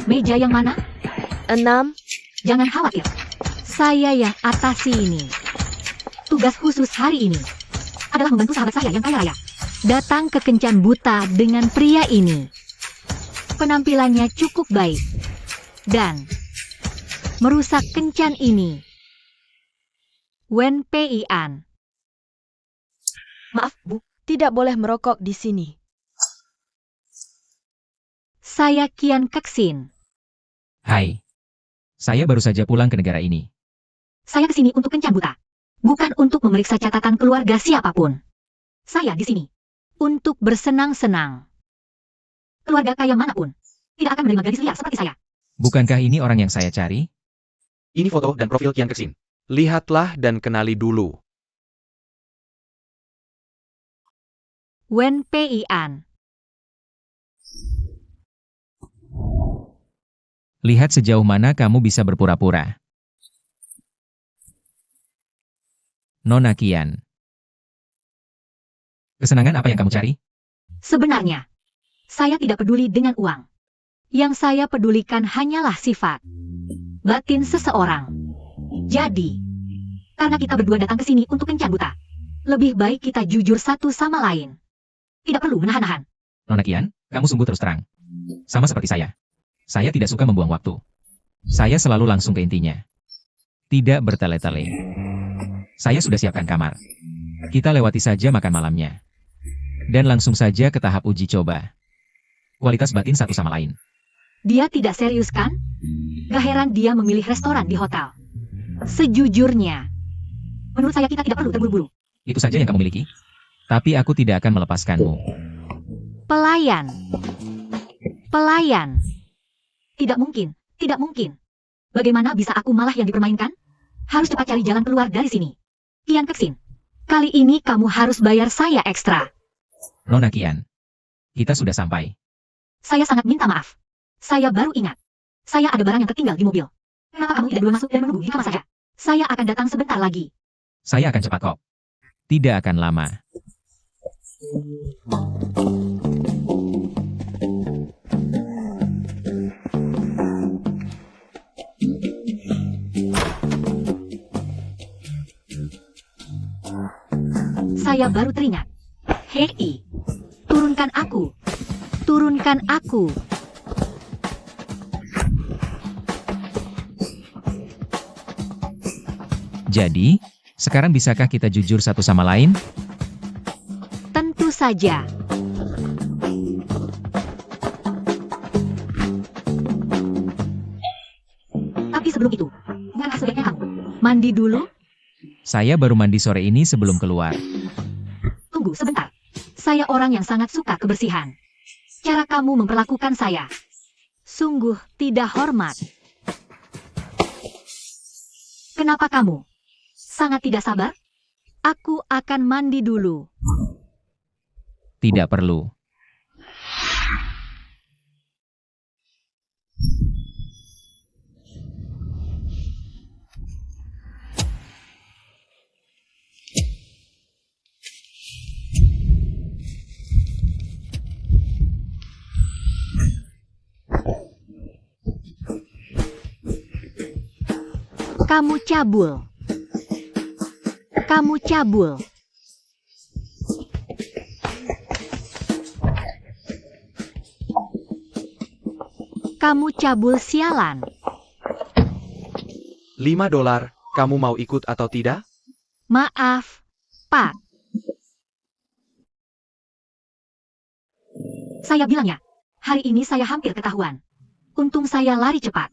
Meja yang mana? 6. Jangan khawatir. Saya yang atasi ini. Tugas khusus hari ini adalah membantu sahabat saya yang kaya raya datang ke kencan buta dengan pria ini. Penampilannya cukup baik dan merusak kencan ini. Wen Pei An. Maaf, Bu. Tidak boleh merokok di sini. Saya Kian Keksin. Hai. Saya baru saja pulang ke negara ini. Saya ke sini untuk kencan buta, bukan untuk memeriksa catatan keluarga siapapun. Saya di sini untuk bersenang-senang. Keluarga kaya manapun tidak akan menerima gadis liar seperti saya. Bukankah ini orang yang saya cari? Ini foto dan profil Kian Keksin. Lihatlah dan kenali dulu. Wen Pei An. Lihat sejauh mana kamu bisa berpura-pura. Nona Kian. Kesenangan apa yang kamu cari? Sebenarnya, saya tidak peduli dengan uang. Yang saya pedulikan hanyalah sifat batin seseorang. Jadi, karena kita berdua datang ke sini untuk kencan buta, lebih baik kita jujur satu sama lain. Tidak perlu menahan-nahan. Nona Kian, kamu sungguh terus terang. Sama seperti saya. Saya tidak suka membuang waktu. Saya selalu langsung ke intinya. Tidak bertele-tele. Saya sudah siapkan kamar. Kita lewati saja makan malamnya. Dan langsung saja ke tahap uji coba. Kualitas batin satu sama lain. Dia tidak serius kan? Gak heran dia memilih restoran di hotel. Sejujurnya, menurut saya kita tidak perlu terburu-buru. Itu saja yang kamu miliki. Tapi aku tidak akan melepaskanmu. Pelayan. Pelayan. Tidak mungkin, tidak mungkin. Bagaimana bisa aku malah yang dipermainkan? Harus cepat cari jalan keluar dari sini. Kian Keksin, kali ini kamu harus bayar saya ekstra. Nona Kian, kita sudah sampai. Saya sangat minta maaf. Saya baru ingat. Saya ada barang yang tertinggal di mobil. Kenapa kamu tidak dulu masuk dan menunggu di kamar saja? Saya akan datang sebentar lagi. Saya akan cepat kok. Tidak akan lama. Saya baru teringat. Hei, turunkan aku. Turunkan aku. Jadi, sekarang bisakah kita jujur satu sama lain? Tentu saja. Tapi sebelum itu, bukankah sebaiknya kamu mandi dulu? Saya baru mandi sore ini sebelum keluar. Tunggu sebentar. Saya orang yang sangat suka kebersihan. Cara kamu memperlakukan saya sungguh tidak hormat. Kenapa kamu sangat tidak sabar? Aku akan mandi dulu. Tidak perlu. Kamu cabul. Kamu cabul. Kamu cabul sialan. $5, kamu mau ikut atau tidak? Maaf, Pak. Saya bilang ya, hari ini saya hampir ketahuan. Untung saya lari cepat.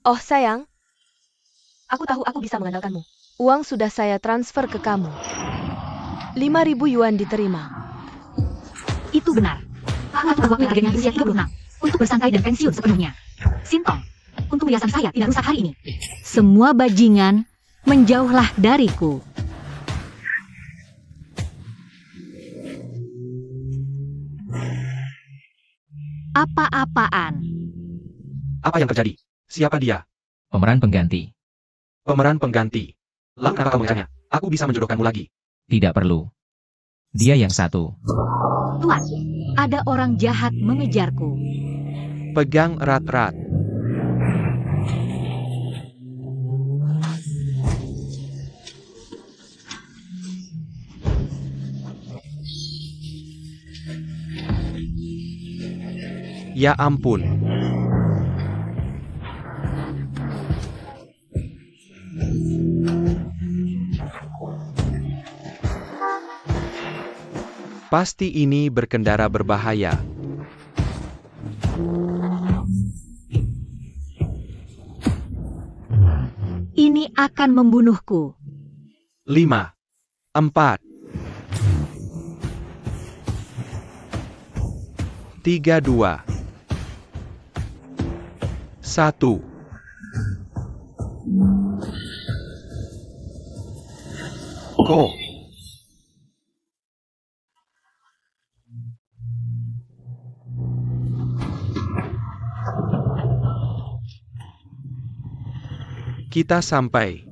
Oh sayang, aku tahu aku bisa mengandalkanmu. Uang sudah saya transfer ke kamu. 5.000 yuan diterima. Itu benar. Aku waktu targetnya berusia 36. Untuk bersantai dan pensiun sepenuhnya. Sintong, untuk hiasan saya tidak rusak hari ini. Semua bajingan, menjauhlah dariku. Apa-apaan? Apa yang terjadi? Siapa dia? Pemeran pengganti. Pemeran pengganti. Lalu kenapa kamu mengejarnya? Aku bisa menjodohkanmu lagi. Tidak perlu. Dia yang satu. Tuan, ada orang jahat mengejarku. Pegang erat-erat. Ya ampun. Pasti ini berkendara berbahaya. Ini akan membunuhku. 5, 4, 3, 2, 1. Go. Kita sampai.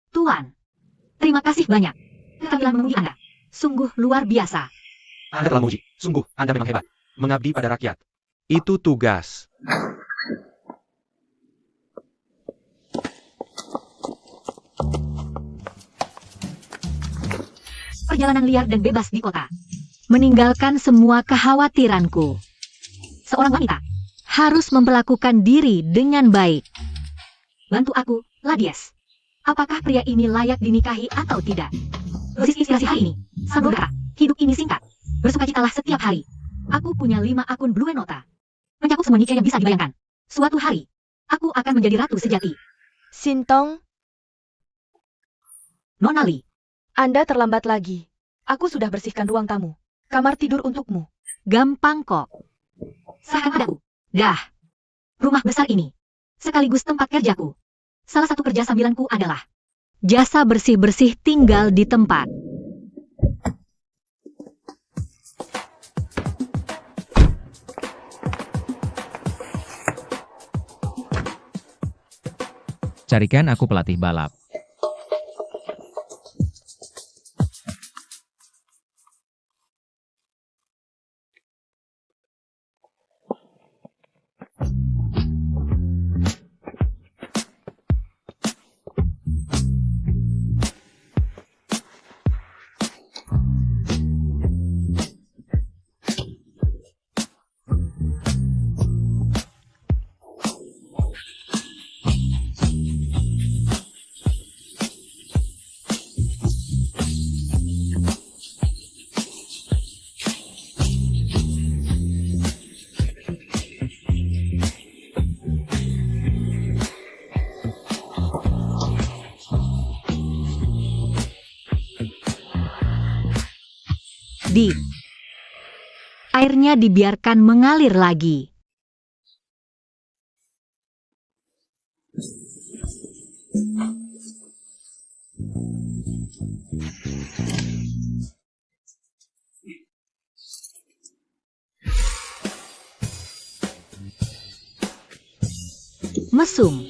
Tuan, terima kasih banyak. Keterampilan menguji Anda. Sungguh luar biasa. Anda telah menguji. Sungguh, Anda memang hebat. Mengabdi pada rakyat. Itu tugas. Perjalanan liar dan bebas di kota. Meninggalkan semua kekhawatiranku. Seorang wanita harus memperlakukan diri dengan baik. Bantu aku, Ladies. Apakah pria ini layak dinikahi atau tidak? Dosis inspirasi hari ini. Sang berkata, hidup ini singkat. Bersukacitalah setiap hari. Aku punya 5 akun Blue Nota. Mencakup semua niche yang bisa dibayangkan. Suatu hari, aku akan menjadi ratu sejati. Sintong, Nona Lee, Anda terlambat lagi. Aku sudah bersihkan ruang tamu. Kamar tidur untukmu. gampang kok. Serahkan padaku. Dah. Rumah besar ini, sekaligus tempat kerjaku. Salah satu kerja sambilanku adalah jasa bersih-bersih tinggal di tempat. Carikan aku pelatih balap. Airnya dibiarkan mengalir lagi. Mesum.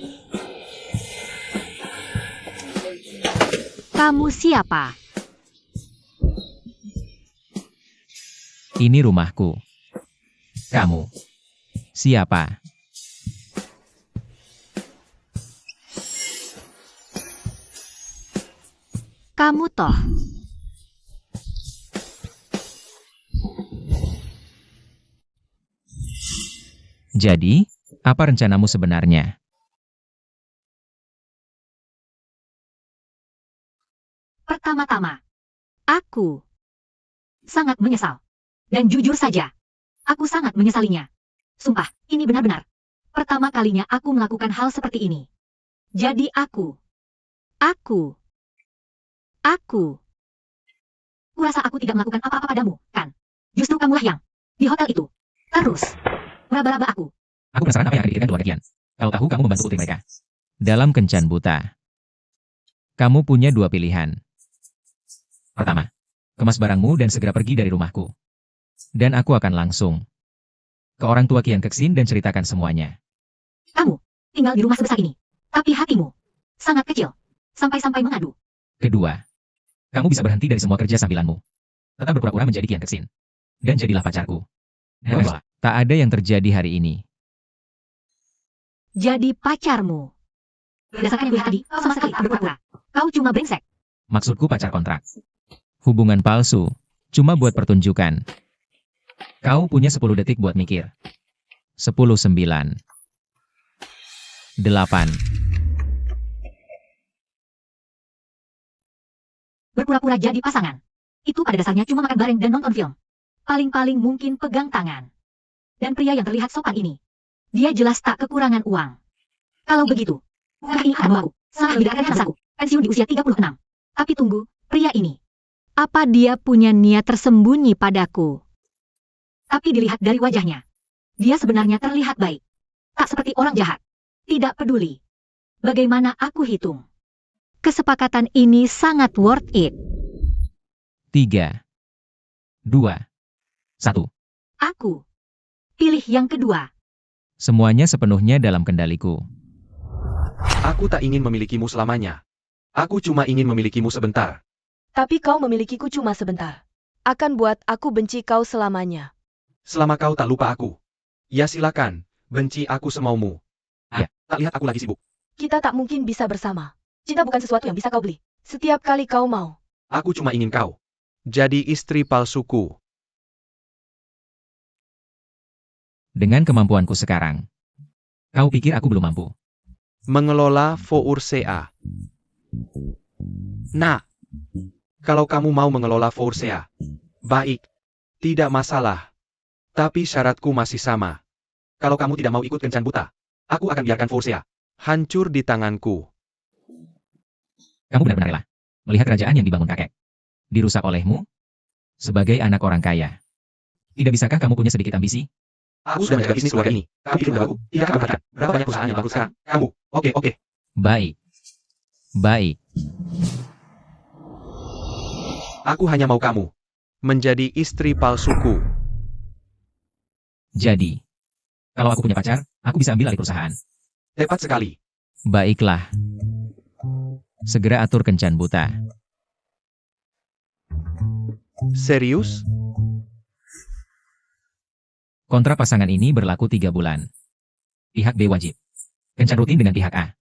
Kamu siapa? Ini rumahku. Kamu siapa? Kamu toh. Jadi, apa rencanamu sebenarnya? Pertama-tama, aku sangat menyesal. Dan jujur saja, aku sangat menyesalinya. Sumpah, ini benar-benar pertama kalinya aku melakukan hal seperti ini. Jadi kurasa aku tidak melakukan apa-apa padamu, kan? Justru kamulah yang di hotel itu terus meraba-raba aku. Aku penasaran apa yang akan dipikirkan keluarga Kian. Kalau tahu kamu membantu putri mereka. Dalam kencan buta, kamu punya 2 pilihan. Pertama, kemas barangmu dan segera pergi dari rumahku. Dan aku akan langsung ke orang tua Kian Keksin dan ceritakan semuanya. Kamu tinggal di rumah sebesar ini, tapi hatimu sangat kecil, sampai-sampai mengadu. Kedua, kamu bisa berhenti dari semua kerja sambilanmu. Tetap berpura-pura menjadi Kian Keksin. Dan jadilah pacarku. Dan tak ada yang terjadi hari ini. Jadi pacarmu. Berdasarkan yang kulihat tadi, kau sama sekali tak berpura-pura. Kau cuma brengsek. Maksudku pacar kontrak. Hubungan palsu. Cuma buat pertunjukan. Kau punya 10 detik buat mikir. 10, 9, 8. Berpura-pura jadi pasangan. Itu pada dasarnya cuma makan bareng dan nonton film. Paling-paling mungkin pegang tangan. Dan pria yang terlihat sopan ini, dia jelas tak kekurangan uang. Kalau begitu, bukan ini ada aku. Sangat lebih dekat dengan aku. Pensiun di usia 36. Tapi tunggu, pria ini. Apa dia punya niat tersembunyi padaku? Tapi dilihat dari wajahnya, dia sebenarnya terlihat baik. Tak seperti orang jahat. Tidak peduli. Bagaimana aku hitung? Kesepakatan ini sangat worth it. 3, 2, 1. Aku pilih yang kedua. Semuanya sepenuhnya dalam kendaliku. Aku tak ingin memilikimu selamanya. Aku cuma ingin memilikimu sebentar. Tapi kau memilikiku cuma sebentar. Akan buat aku benci kau selamanya. Selama kau tak lupa aku. Ya silakan, benci aku semaumu. Ya, tak lihat aku lagi sibuk. Kita tak mungkin bisa bersama. Cinta bukan sesuatu yang bisa kau beli. Setiap kali kau mau. Aku cuma ingin kau jadi istri palsuku. Dengan kemampuanku sekarang. Kau pikir aku belum mampu? Mengelola Foursea. Nah, kalau kamu mau mengelola Foursea, baik, tidak masalah. Tapi syaratku masih sama. Kalau kamu tidak mau ikut kencan buta, aku akan biarkan Foursea hancur di tanganku. Kamu benar-benar rela melihat kerajaan yang dibangun kakek dirusak olehmu? Sebagai anak orang kaya. Tidak bisakah kamu punya sedikit ambisi? Aku sudah menjaga bisnis keluarga ini. Kamu pikir aku tidak akan perhatikan berapa banyak perusahaan yang bangkrut sekarang? Kamu, oke. Baik. Baik. Aku hanya mau kamu menjadi istri palsuku. Jadi, kalau aku punya pacar, aku bisa ambil alih perusahaan. Tepat sekali. Baiklah. Segera atur kencan buta. Serius? Kontrak pasangan ini berlaku 3 bulan. Pihak B wajib kencan rutin dengan pihak A.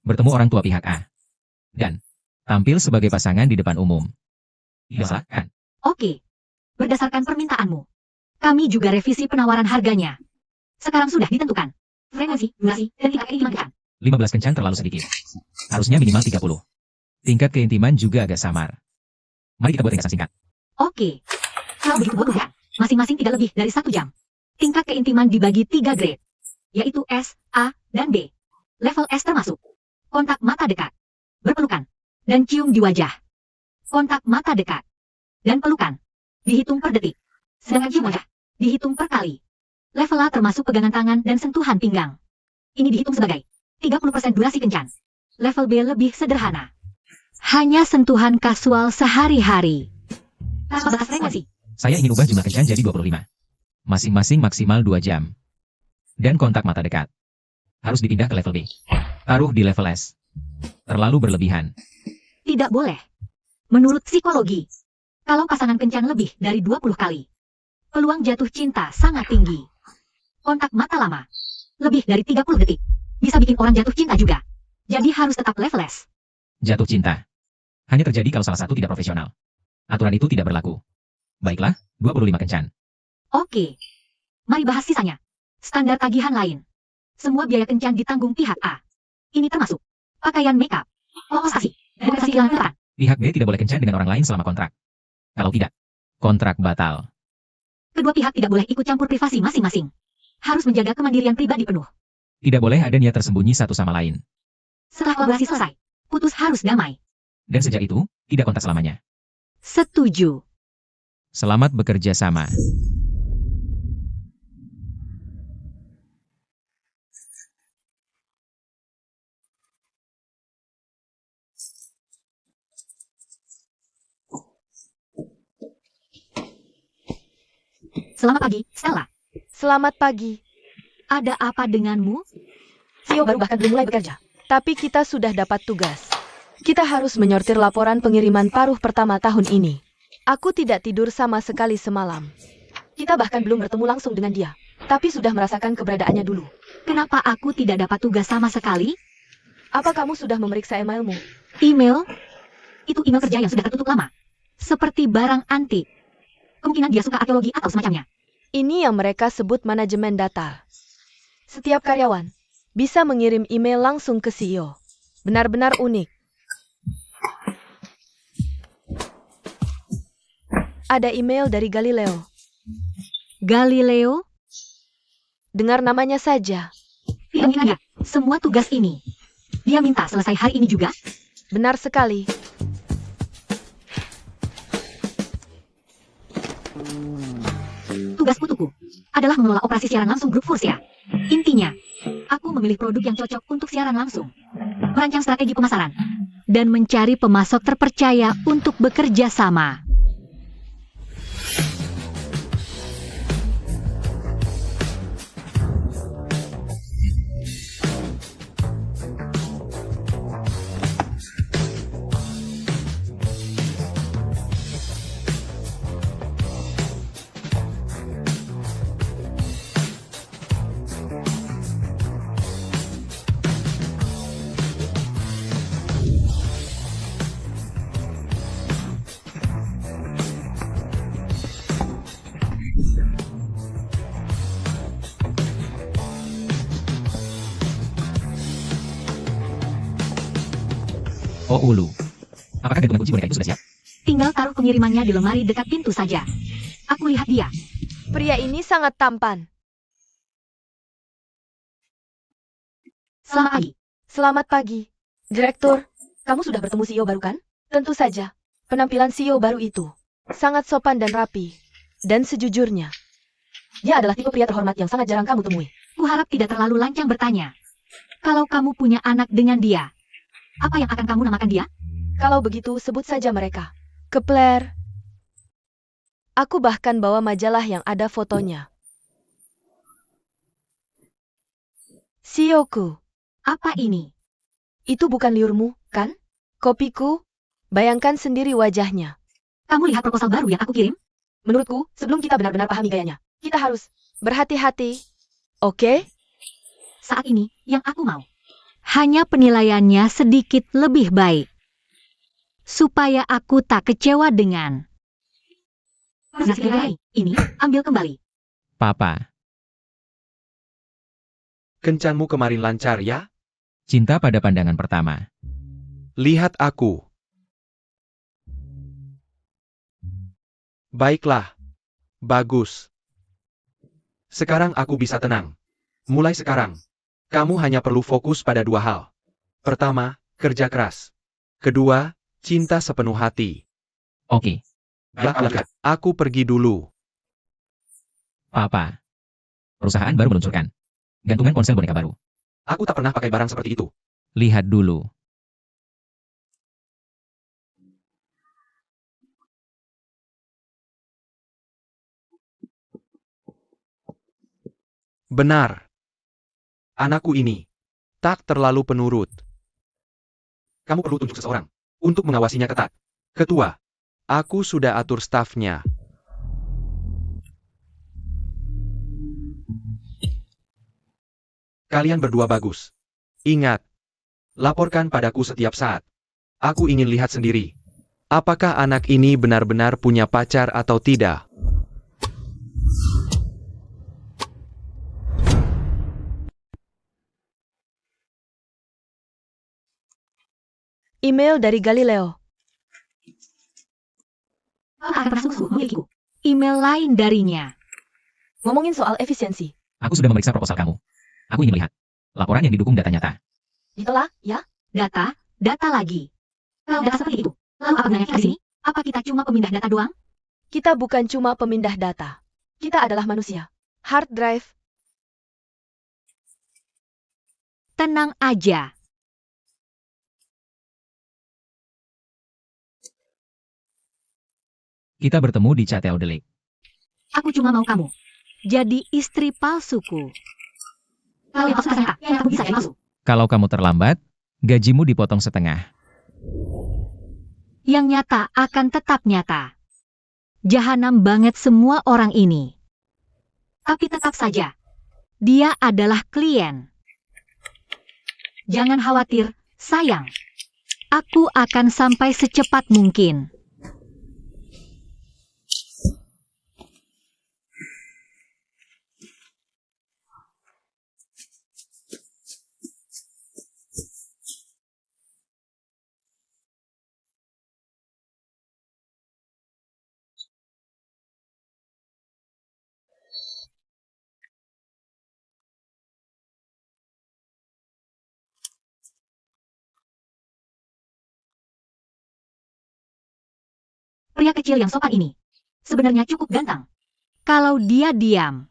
Bertemu orang tua pihak A. Dan tampil sebagai pasangan di depan umum. Tidak salah, kan? Oke. Berdasarkan permintaanmu, kami juga revisi penawaran harganya. Sekarang sudah ditentukan. Frekuensi, durasi, dan tingkat keintiman. 15 kencan terlalu sedikit. Harusnya minimal 30. Tingkat keintiman juga agak samar. Mari kita buat ringkasan singkat. Oke. Kalau begitu buat kan, masing-masing tidak lebih dari 1 jam. Tingkat keintiman dibagi 3 grade, yaitu S, A, dan B. Level S termasuk kontak mata dekat, berpelukan, dan cium di wajah. Kontak mata dekat dan pelukan dihitung per detik, sedangkan cium wajah dihitung per kali. Level A termasuk pegangan tangan dan sentuhan pinggang. Ini dihitung sebagai 30% durasi kencan. Level B lebih sederhana. Hanya sentuhan kasual sehari-hari. Tanpa batas frekuensi. Saya ingin ubah jumlah kencan jadi 25. Masing-masing maksimal 2 jam. Dan kontak mata dekat. Harus dipindah ke level B. Taruh di level S. Terlalu berlebihan. Tidak boleh. Menurut psikologi, kalau pasangan kencan lebih dari 20 kali, peluang jatuh cinta sangat tinggi. Kontak mata lama, lebih dari 30 detik, bisa bikin orang jatuh cinta juga. Jadi harus tetap level S. Jatuh cinta hanya terjadi kalau salah satu tidak profesional. Aturan itu tidak berlaku. Baiklah, 25 kencan. Oke. Mari bahas sisanya. Standar tagihan lain. Semua biaya kencan ditanggung pihak A. Ini termasuk pakaian makeup, ongkos dan kasih jalan. Pihak B tidak boleh kencan dengan orang lain selama kontrak. Kalau tidak, kontrak batal. Kedua pihak tidak boleh ikut campur privasi masing-masing. Harus menjaga kemandirian pribadi penuh. Tidak boleh ada niat tersembunyi satu sama lain. Setelah kolaborasi selesai, putus harus damai. Dan sejak itu, tidak kontak selamanya. Setuju. Selamat bekerja sama. Selamat pagi, Stella. Selamat pagi. Ada apa denganmu? Sio baru bahkan belum mulai bekerja. Tapi kita sudah dapat tugas. Kita harus menyortir laporan pengiriman paruh pertama tahun ini. Aku tidak tidur sama sekali semalam. Kita bahkan belum bertemu langsung dengan dia. Tapi sudah merasakan keberadaannya dulu. Kenapa aku tidak dapat tugas sama sekali? Apa kamu sudah memeriksa emailmu? Email? Itu email kerja yang sudah tertutup lama. Seperti barang antik. Kemungkinan dia suka arkeologi atau semacamnya. Ini yang mereka sebut manajemen data. Setiap karyawan bisa mengirim email langsung ke CEO. Benar-benar unik. Ada email dari Galileo. Galileo? Dengar namanya saja. Filmnya, semua tugas ini. Dia minta selesai hari ini juga? Benar sekali. Tugas utuhku adalah mengelola operasi siaran langsung grup Fursia. Intinya, aku memilih produk yang cocok untuk siaran langsung, merancang strategi pemasaran, dan mencari pemasok terpercaya untuk bekerja sama. Oh Ulu. Apakah gantungan kunci boneka itu sudah siap? Tinggal taruh pengirimannya di lemari dekat pintu saja. Aku lihat dia. Pria ini sangat tampan. Selamat pagi. Selamat pagi. Direktur, kamu sudah bertemu CEO baru kan? Tentu saja. Penampilan CEO baru itu sangat sopan dan rapi. Dan sejujurnya, dia adalah tipe pria terhormat yang sangat jarang kamu temui. Kuharap tidak terlalu lancang bertanya. Kalau kamu punya anak dengan dia, apa yang akan kamu namakan dia? Kalau begitu, sebut saja mereka. Kepler. Aku bahkan bawa majalah yang ada fotonya. CEO-ku, Apa ini? itu bukan liurmu, kan? Kopiku? Bayangkan sendiri wajahnya. Kamu lihat proposal baru yang aku kirim? Menurutku, sebelum kita benar-benar pahami gayanya, kita harus berhati-hati. Oke? Saat ini, yang aku mau hanya penilaiannya sedikit lebih baik. Supaya aku tak kecewa dengan ini, ambil kembali. Papa, Kencanmu kemarin lancar ya? cinta pada pandangan pertama. Lihat aku. Baiklah. Bagus. Sekarang aku bisa tenang. Mulai sekarang, kamu hanya perlu fokus pada dua hal. Pertama, kerja keras. Kedua, cinta sepenuh hati. Oke, Belak-belak. Aku pergi dulu. Papa. Perusahaan baru meluncurkan gantungan ponsel boneka baru. Aku tak pernah pakai barang seperti itu. Lihat dulu. Benar. Anakku ini tak terlalu penurut. Kamu perlu tunjuk seseorang untuk mengawasinya ketat. Ketua, aku sudah atur stafnya. Kalian berdua bagus. Ingat, laporkan padaku setiap saat. Aku ingin lihat sendiri. Apakah anak ini benar-benar punya pacar atau tidak? Email dari Galileo. Akan pernah sungguh memilikiku. Email lain darinya. Ngomongin soal efisiensi. Aku sudah memeriksa proposal kamu. Aku ingin melihat laporan yang didukung data nyata. Ditolak, ya? Data lagi. Kalau data seperti itu, lalu apa gunanya kita di sini? Apa kita cuma pemindah data doang? Kita bukan cuma pemindah data. Kita adalah manusia. Hard drive. Tenang aja. Kita bertemu di Chateau de Lake. Aku cuma mau kamu jadi istri palsuku. Kalau yang palsu ternyata, yang kamu bisa jadi palsu. Kalau kamu terlambat, gajimu dipotong setengah. Yang nyata akan tetap nyata. Jahanam banget semua orang ini. Tapi tetap saja, dia adalah klien. Jangan khawatir, Sayang, aku akan sampai secepat mungkin. Pria kecil yang sopan ini sebenarnya cukup ganteng. Kalau dia diam.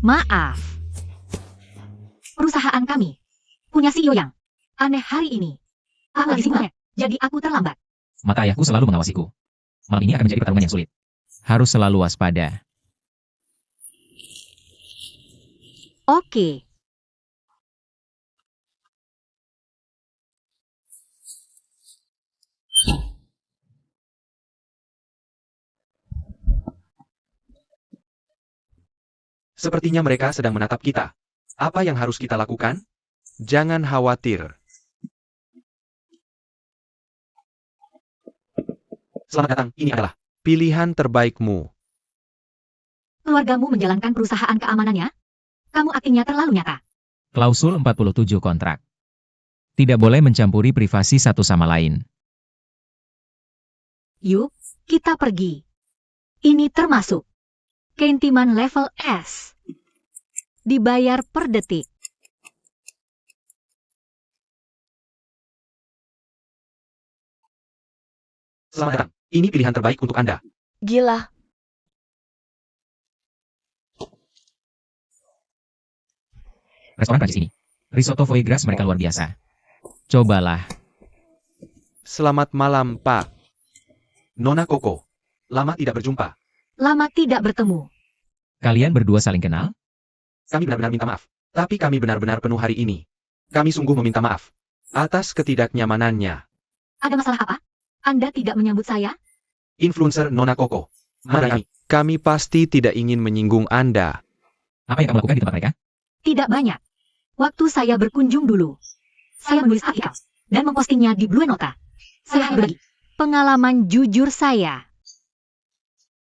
Maaf. Perusahaan kami punya CEO yang aneh hari ini. Aku lagi sibuk, jadi aku terlambat. Mata ayahku selalu mengawasiku. Malam ini akan menjadi pertarungan yang sulit. Harus selalu waspada. Oke. Sepertinya mereka sedang menatap kita. Apa yang harus kita lakukan? Jangan khawatir. Selamat datang, ini adalah pilihan terbaikmu. Keluargamu menjalankan perusahaan keamanannya? Kamu aktingnya terlalu nyata. Klausul 47 kontrak. Tidak boleh mencampuri privasi satu sama lain. Yuk, kita pergi. Ini termasuk keintiman level S. Dibayar per detik. Selamat datang, ini pilihan terbaik untuk Anda. Gila. Restoran Prancis ini. Risotto foie gras mereka luar biasa. Cobalah. Selamat malam, Pak. Nona Koko. Lama tidak berjumpa. Lama tidak bertemu. Kalian berdua saling kenal? Kami benar-benar minta maaf. Tapi kami benar-benar penuh hari ini. Kami sungguh meminta maaf atas ketidaknyamanannya. Ada masalah apa? Anda tidak menyambut saya? Influencer Nona Koko. Mari, kami pasti tidak ingin menyinggung Anda. Apa yang kamu lakukan di tempat mereka? Tidak banyak. Waktu saya berkunjung dulu, saya menulis artikel dan mempostingnya di Blue Nota. Saya hanya berbagi pengalaman jujur saya.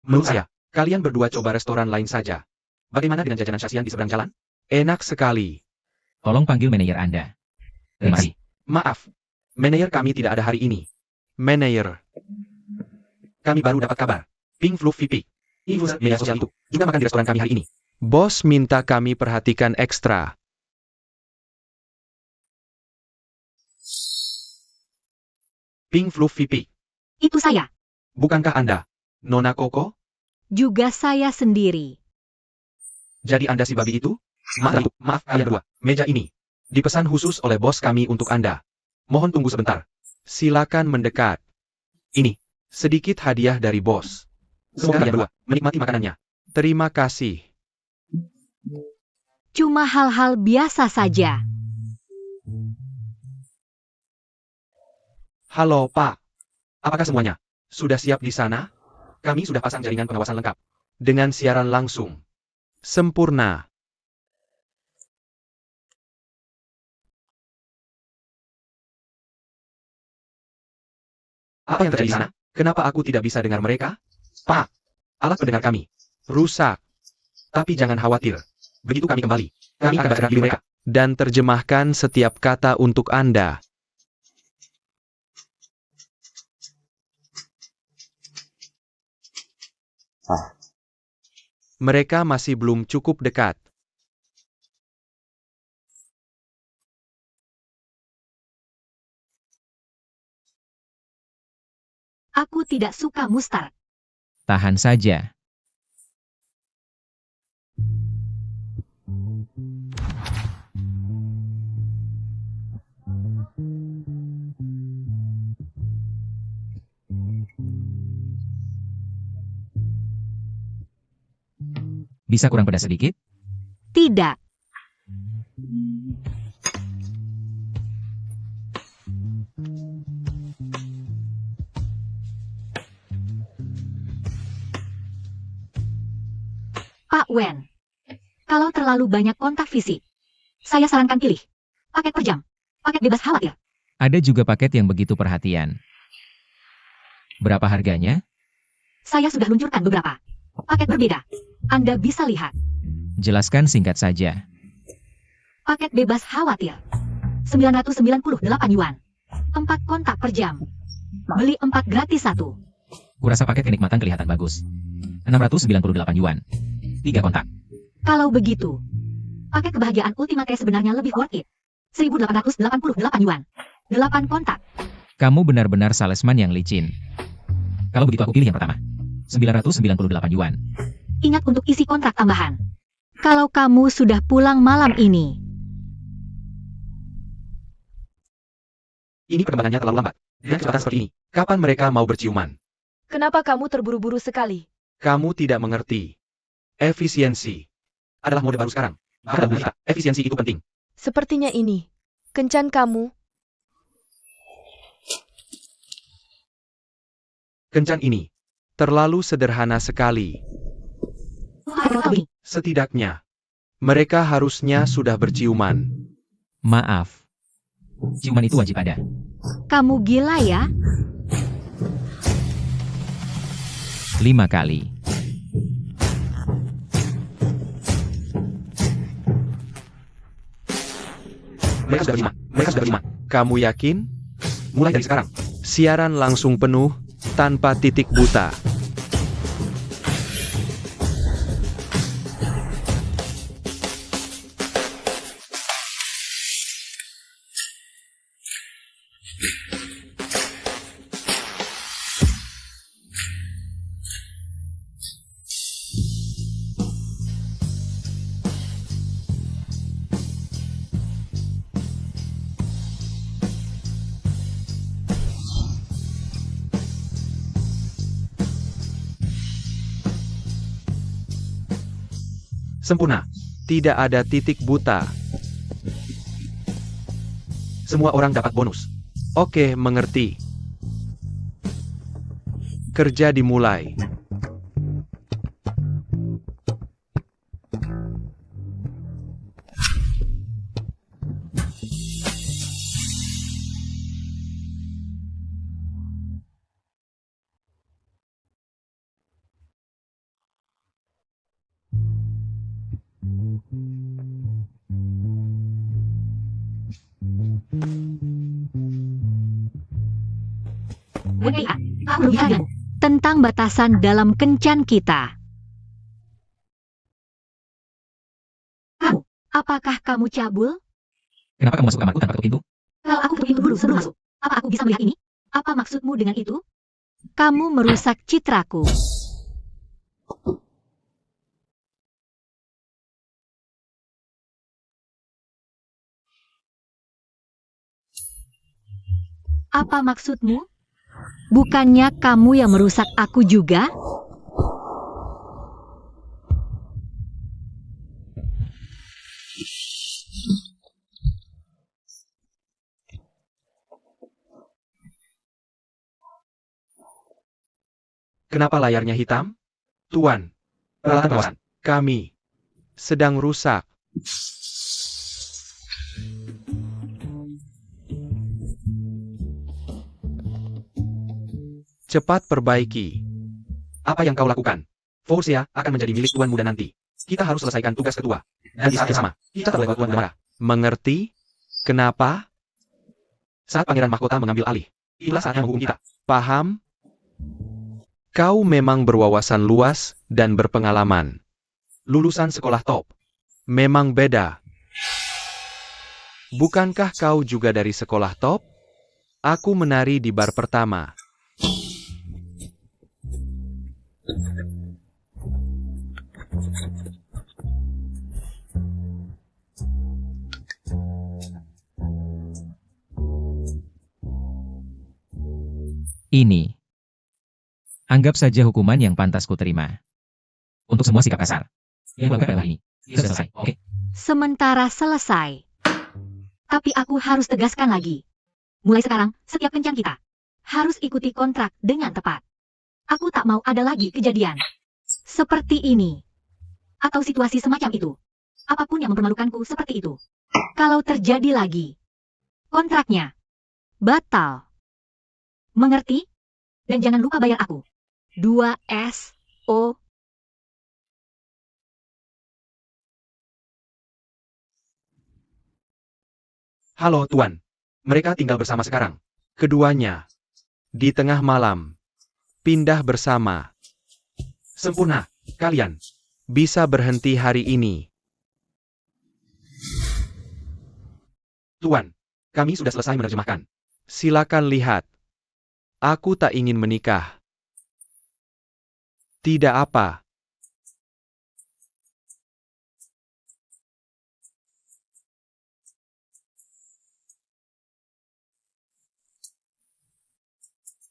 Menurut saya, kalian berdua coba restoran lain saja. Bagaimana dengan jajanan Shasian di seberang jalan? Enak sekali. Tolong panggil manajer Anda. Terima kasih. Maaf, manajer kami tidak ada hari ini. Manajer. Kami baru dapat kabar. Pink Fluff VP. Influencer media sosial itu juga makan di restoran kami hari ini. Bos minta kami perhatikan ekstra. Pink Fluff VP. Itu saya. Bukankah Anda, Nona Koko? Juga saya sendiri. Jadi Anda si babi itu? Maaf kalian berdua. Meja ini dipesan khusus oleh bos kami untuk Anda. Mohon tunggu sebentar. Silakan mendekat. Ini sedikit hadiah dari bos. Semoga kalian berdua menikmati makanannya. Terima kasih. Cuma hal-hal biasa saja. Halo Pak. Apakah semuanya sudah siap di sana? Kami sudah pasang jaringan pengawasan lengkap. Dengan siaran langsung. Sempurna. Apa yang terjadi di sana? Kenapa aku tidak bisa dengar mereka? Pak, alat pendengar kami rusak. Tapi jangan khawatir. Begitu kami kembali, kami akan bacakan video mereka dan terjemahkan setiap kata untuk Anda. Mereka masih belum cukup dekat. Aku tidak suka mustard. Tahan saja. Bisa kurang pedas sedikit? Tidak. Pak Wen, kalau terlalu banyak kontak fisik, Saya sarankan pilih paket per jam, paket bebas khawatir. Ada juga paket yang begitu perhatian. Berapa harganya? Saya sudah luncurkan beberapa paket berbeda. Anda bisa lihat. Jelaskan singkat saja. Paket bebas khawatir. 998 yuan. 4 kontak per jam. Beli 4 gratis 1. Kurasa paket kenikmatan kelihatan bagus. 698 yuan. 3 kontak. Kalau begitu, paket kebahagiaan Ultimate sebenarnya lebih worth it. 1888 yuan. 8 kontak. Kamu benar-benar salesman yang licin. Kalau begitu aku pilih yang pertama. 998 yuan. Ingat untuk isi kontrak tambahan. Kalau kamu sudah pulang malam ini, Ini perkembangannya terlalu lambat. Dengan kecepatan seperti ini, kapan mereka mau berciuman? Kenapa kamu terburu-buru sekali? Kamu tidak mengerti. Efisiensi adalah mode baru sekarang. Bahkan dalam dunia, efisiensi itu penting. Sepertinya ini. Kencan kamu. Kencan ini terlalu sederhana sekali. Robby, Setidaknya, mereka harusnya sudah berciuman. Maaf. Ciuman itu wajib ada. kamu gila ya? 5 kali. Mereka sudah berciuman. Mereka sudah berciuman. Kamu yakin? Mulai dari sekarang, siaran langsung penuh tanpa titik buta. Sempurna. Tidak ada titik buta. Semua orang dapat bonus. Oke, mengerti. Kerja dimulai. WA, aku berbicara tentang batasan dalam kencan kita. Kamu, apakah kamu cabul? Kenapa kamu masuk kamarku tanpa ketuk pintu? Kalau aku ketuk pintu dulu sebelum masuk, apa aku bisa melihat ini? Apa maksudmu dengan itu? Kamu merusak citraku. Apa maksudmu? Bukannya kamu yang merusak aku juga? Kenapa layarnya hitam? Tuan, peralatan pengawasan kami sedang rusak. Cepat perbaiki. Apa yang kau lakukan? Forsia akan menjadi milik Tuan Muda nanti. Kita harus selesaikan tugas ketua. Dan di saat yang sama, kita tak boleh buat Tuan marah. Mengerti? Kenapa? Saat Pangeran Mahkota mengambil alih, itulah saatnya menghukum kita. Paham? Kau memang berwawasan luas dan berpengalaman. Lulusan sekolah top. Memang beda. Bukankah kau juga dari sekolah top? Aku menari di bar pertama. Ini. Anggap saja hukuman yang pantas kuterima. Untuk semua sikap kasar. Yang melakukan adalah ini. Sudah selesai, oke? Sementara selesai. Tapi aku harus tegaskan lagi. Mulai sekarang, setiap kencan kita harus ikuti kontrak dengan tepat. Aku tak mau ada lagi kejadian seperti ini. Atau situasi semacam itu. Apapun yang mempermalukanku seperti itu. Kalau terjadi lagi, kontraknya batal. Mengerti? Dan jangan lupa bayar aku. 2 SO. Halo Tuan. Mereka tinggal bersama sekarang. Keduanya. Di tengah malam. Pindah bersama. Sempurna. Kalian. Bisa berhenti hari ini. Tuan. Kami sudah selesai menerjemahkan. Silakan lihat. Aku tak ingin menikah. Tidak apa.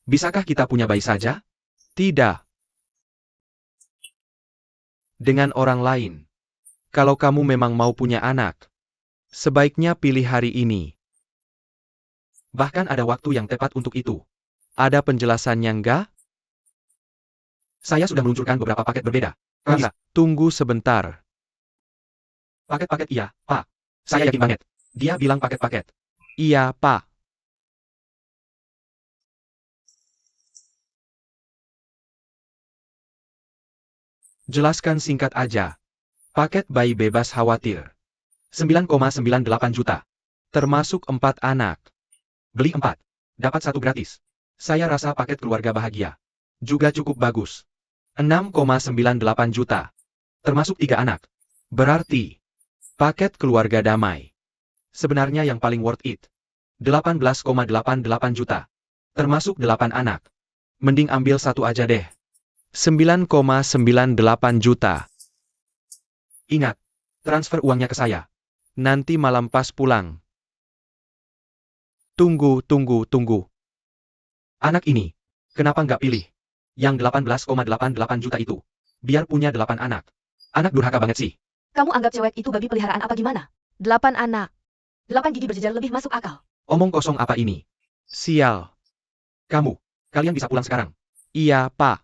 Bisakah kita punya bayi saja? Tidak. Dengan orang lain. Kalau kamu memang mau punya anak, sebaiknya pilih hari ini. Bahkan ada waktu yang tepat untuk itu. Ada penjelasannya enggak? Saya sudah meluncurkan beberapa paket berbeda. Tunggu sebentar. Paket-paket iya, Pak. Saya yakin banget. Dia bilang paket-paket. Iya, Pak. Jelaskan singkat aja. Paket bayi bebas khawatir. 9,98 juta. Termasuk 4 anak. Beli 4. Dapat 1 gratis. Saya rasa paket keluarga bahagia. Juga cukup bagus. 6,98 juta. Termasuk 3 anak. Berarti. Paket keluarga damai. Sebenarnya yang paling worth it. 18,88 juta. Termasuk 8 anak. Mending ambil 1 aja deh. 9,98 juta. Ingat, transfer uangnya ke saya. Nanti malam pas pulang. Tunggu. Anak ini, kenapa nggak pilih? Yang 18,88 juta itu. Biar punya 8 anak. Anak durhaka banget sih. Kamu anggap cewek itu babi peliharaan apa gimana? 8 anak. 8 gigi berjejer lebih masuk akal. Omong kosong apa ini? Sial. Kalian bisa pulang sekarang. Iya, Pak.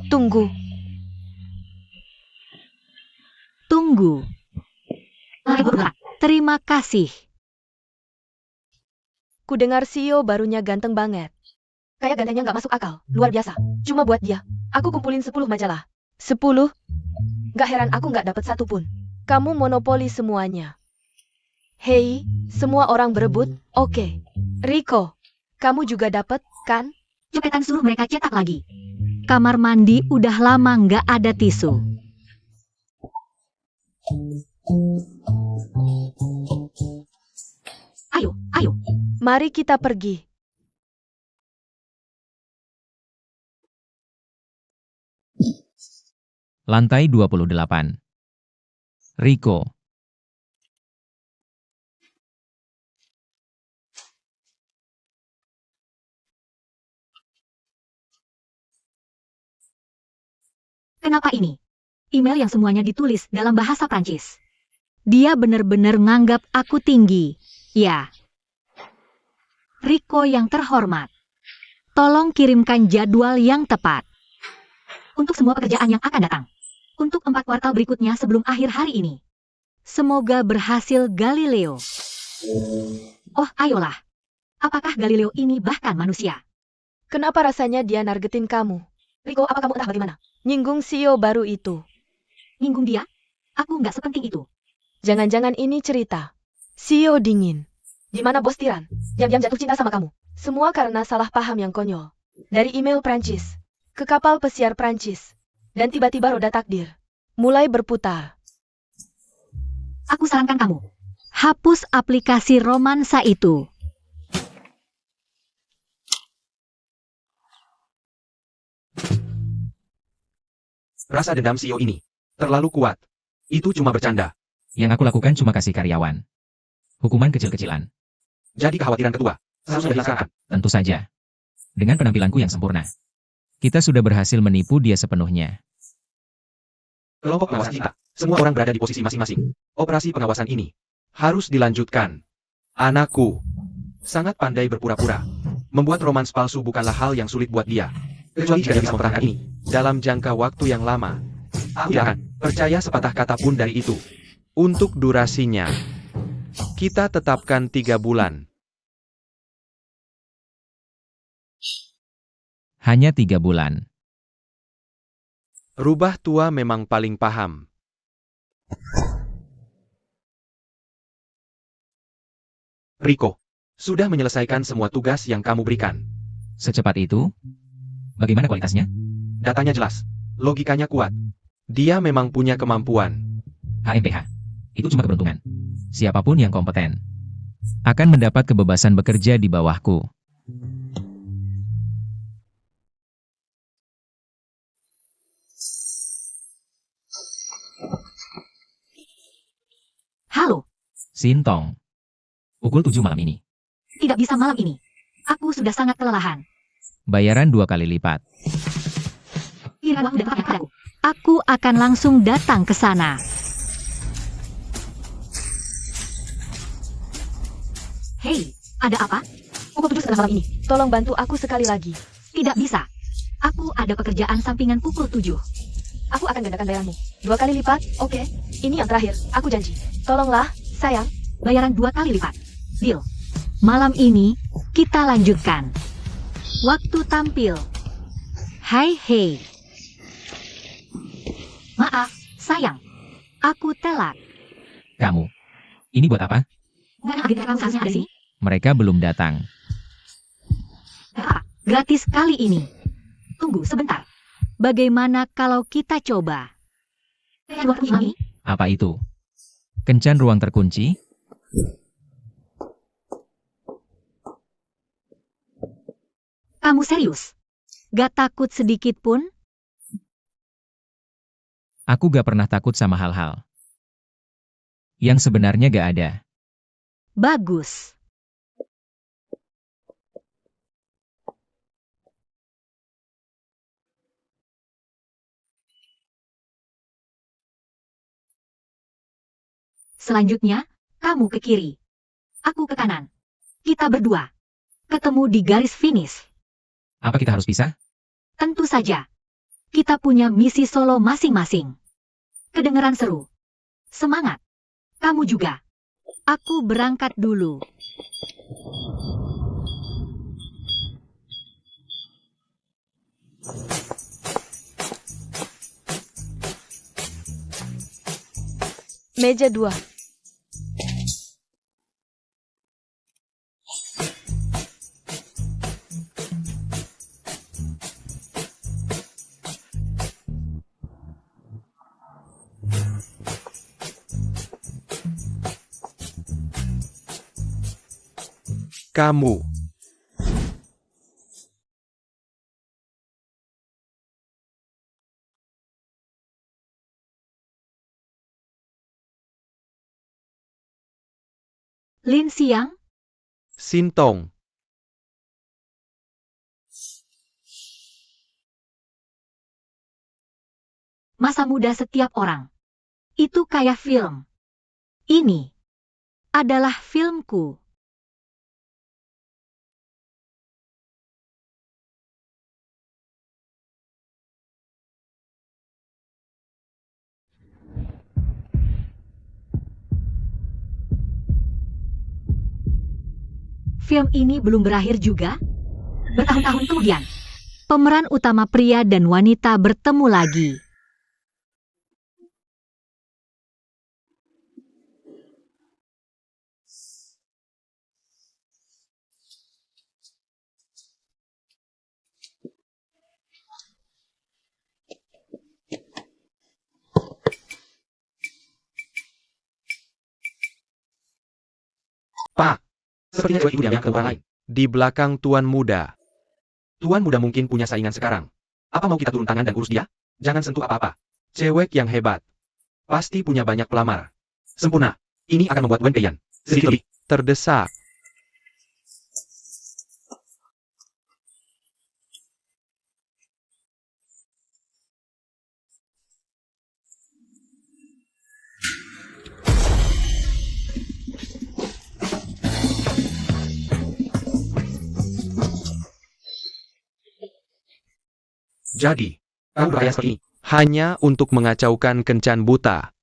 Tunggu. Terima kasih. Ku dengar CEO barunya ganteng banget. Kayak gantengnya nggak masuk akal. Luar biasa. Cuma buat dia, aku kumpulin 10 majalah. 10? Gak heran aku nggak dapat satu pun. Kamu monopoli semuanya. Hei, semua orang berebut, oke. Rico, kamu juga dapat, kan? Cepetan suruh mereka cetak lagi. Kamar mandi udah lama nggak ada tisu. Ayo. Mari kita pergi. Lantai 28. Rico. Kenapa ini? Email yang semuanya ditulis dalam bahasa Prancis. Dia benar-benar nganggap aku tinggi. Ya. Rico yang terhormat. Tolong kirimkan jadwal yang tepat. Untuk semua pekerjaan yang akan datang. Untuk 4 kuartal berikutnya sebelum akhir hari ini. Semoga berhasil Galileo. Oh, ayolah. Apakah Galileo ini bahkan manusia? Kenapa rasanya dia nargetin kamu? Rico, apa kamu entah bagaimana? Nyinggung CEO baru itu. Nyinggung dia? Aku nggak sepenting itu. Jangan-jangan ini cerita. CEO dingin. Di mana bos tiran? Diam-diam jatuh cinta sama kamu. Semua karena salah paham yang konyol. Dari email Prancis ke kapal pesiar Prancis. Dan tiba-tiba roda takdir mulai berputar. Aku sarankan kamu. Hapus aplikasi romansa itu. Rasa dendam CEO ini terlalu kuat. Itu cuma bercanda. Yang aku lakukan cuma kasih karyawan. Hukuman kecil-kecilan. Jadi kekhawatiran ketua harus dihilangkan. Tentu saja. Dengan penampilanku yang sempurna. Kita sudah berhasil menipu dia sepenuhnya. Kelompok pengawas kita, semua orang berada di posisi masing-masing. Operasi pengawasan ini harus dilanjutkan. Anakku sangat pandai berpura-pura. Membuat romans palsu bukanlah hal yang sulit buat dia. Kecuali jika dia bisa mempertahankan ini dalam jangka waktu yang lama. Aku tidak akan percaya sepatah kata pun dari itu. Untuk durasinya, kita tetapkan 3 bulan. Hanya 3 bulan. Rubah tua memang paling paham. Rico, sudah menyelesaikan semua tugas yang kamu berikan. Secepat itu? Bagaimana kualitasnya? Datanya jelas, logikanya kuat. Dia memang punya kemampuan. HMPH. Itu cuma keberuntungan. Siapapun yang kompeten akan mendapat kebebasan bekerja di bawahku. Halo, Sintong. Pukul 7 malam ini. tidak bisa malam ini. Aku sudah sangat kelelahan. Bayaran 2 kali lipat. Kirim uang dan pakaian padaku. Aku akan langsung datang ke sana. Hei, ada apa? Pukul 7 setengah malam ini. Tolong bantu aku sekali lagi. Tidak bisa. Aku ada pekerjaan sampingan pukul 7. Aku akan gandakan bayaranmu. 2 kali lipat, oke. Ini yang terakhir, aku janji. Tolonglah, sayang. Bayaran 2 kali lipat. Deal. Malam ini, kita lanjutkan. Waktu tampil. Hai hei. Maaf, sayang. Aku telat. Kamu. Ini buat apa? Gak ada agen kamu seharusnya ada sini. Mereka belum datang. Apa? Gratis kali ini. Tunggu sebentar. Bagaimana kalau kita coba? Keluar ini? Apa itu? Kencan ruang terkunci? Kamu serius? Gak takut sedikit pun? Aku gak pernah takut sama hal-hal yang sebenarnya gak ada. Bagus. Selanjutnya, kamu ke kiri. Aku ke kanan. Kita berdua ketemu di garis finish. Apa kita harus pisah? Tentu saja. Kita punya misi solo masing-masing. Kedengeran seru. Semangat. Kamu juga. Aku berangkat dulu. Meja 2. Kamu. Lin Siang, Sintong. masa muda setiap orang. Itu kayak film. Ini adalah filmku. Film ini belum berakhir juga. Bertahun-tahun kemudian, pemeran utama pria dan wanita bertemu lagi. Pak, sepertinya cewek ibu diambil ke orang lain. Di belakang Tuan Muda. Tuan Muda mungkin punya saingan sekarang. Apa mau kita turun tangan dan urus dia? Jangan sentuh apa-apa. Cewek yang hebat. Pasti punya banyak pelamar. Sempurna. Ini akan membuat Wen Peiyan sedikit lebih terdesak. Jadi, kamu berkaya seperti ini hanya untuk mengacaukan kencan buta.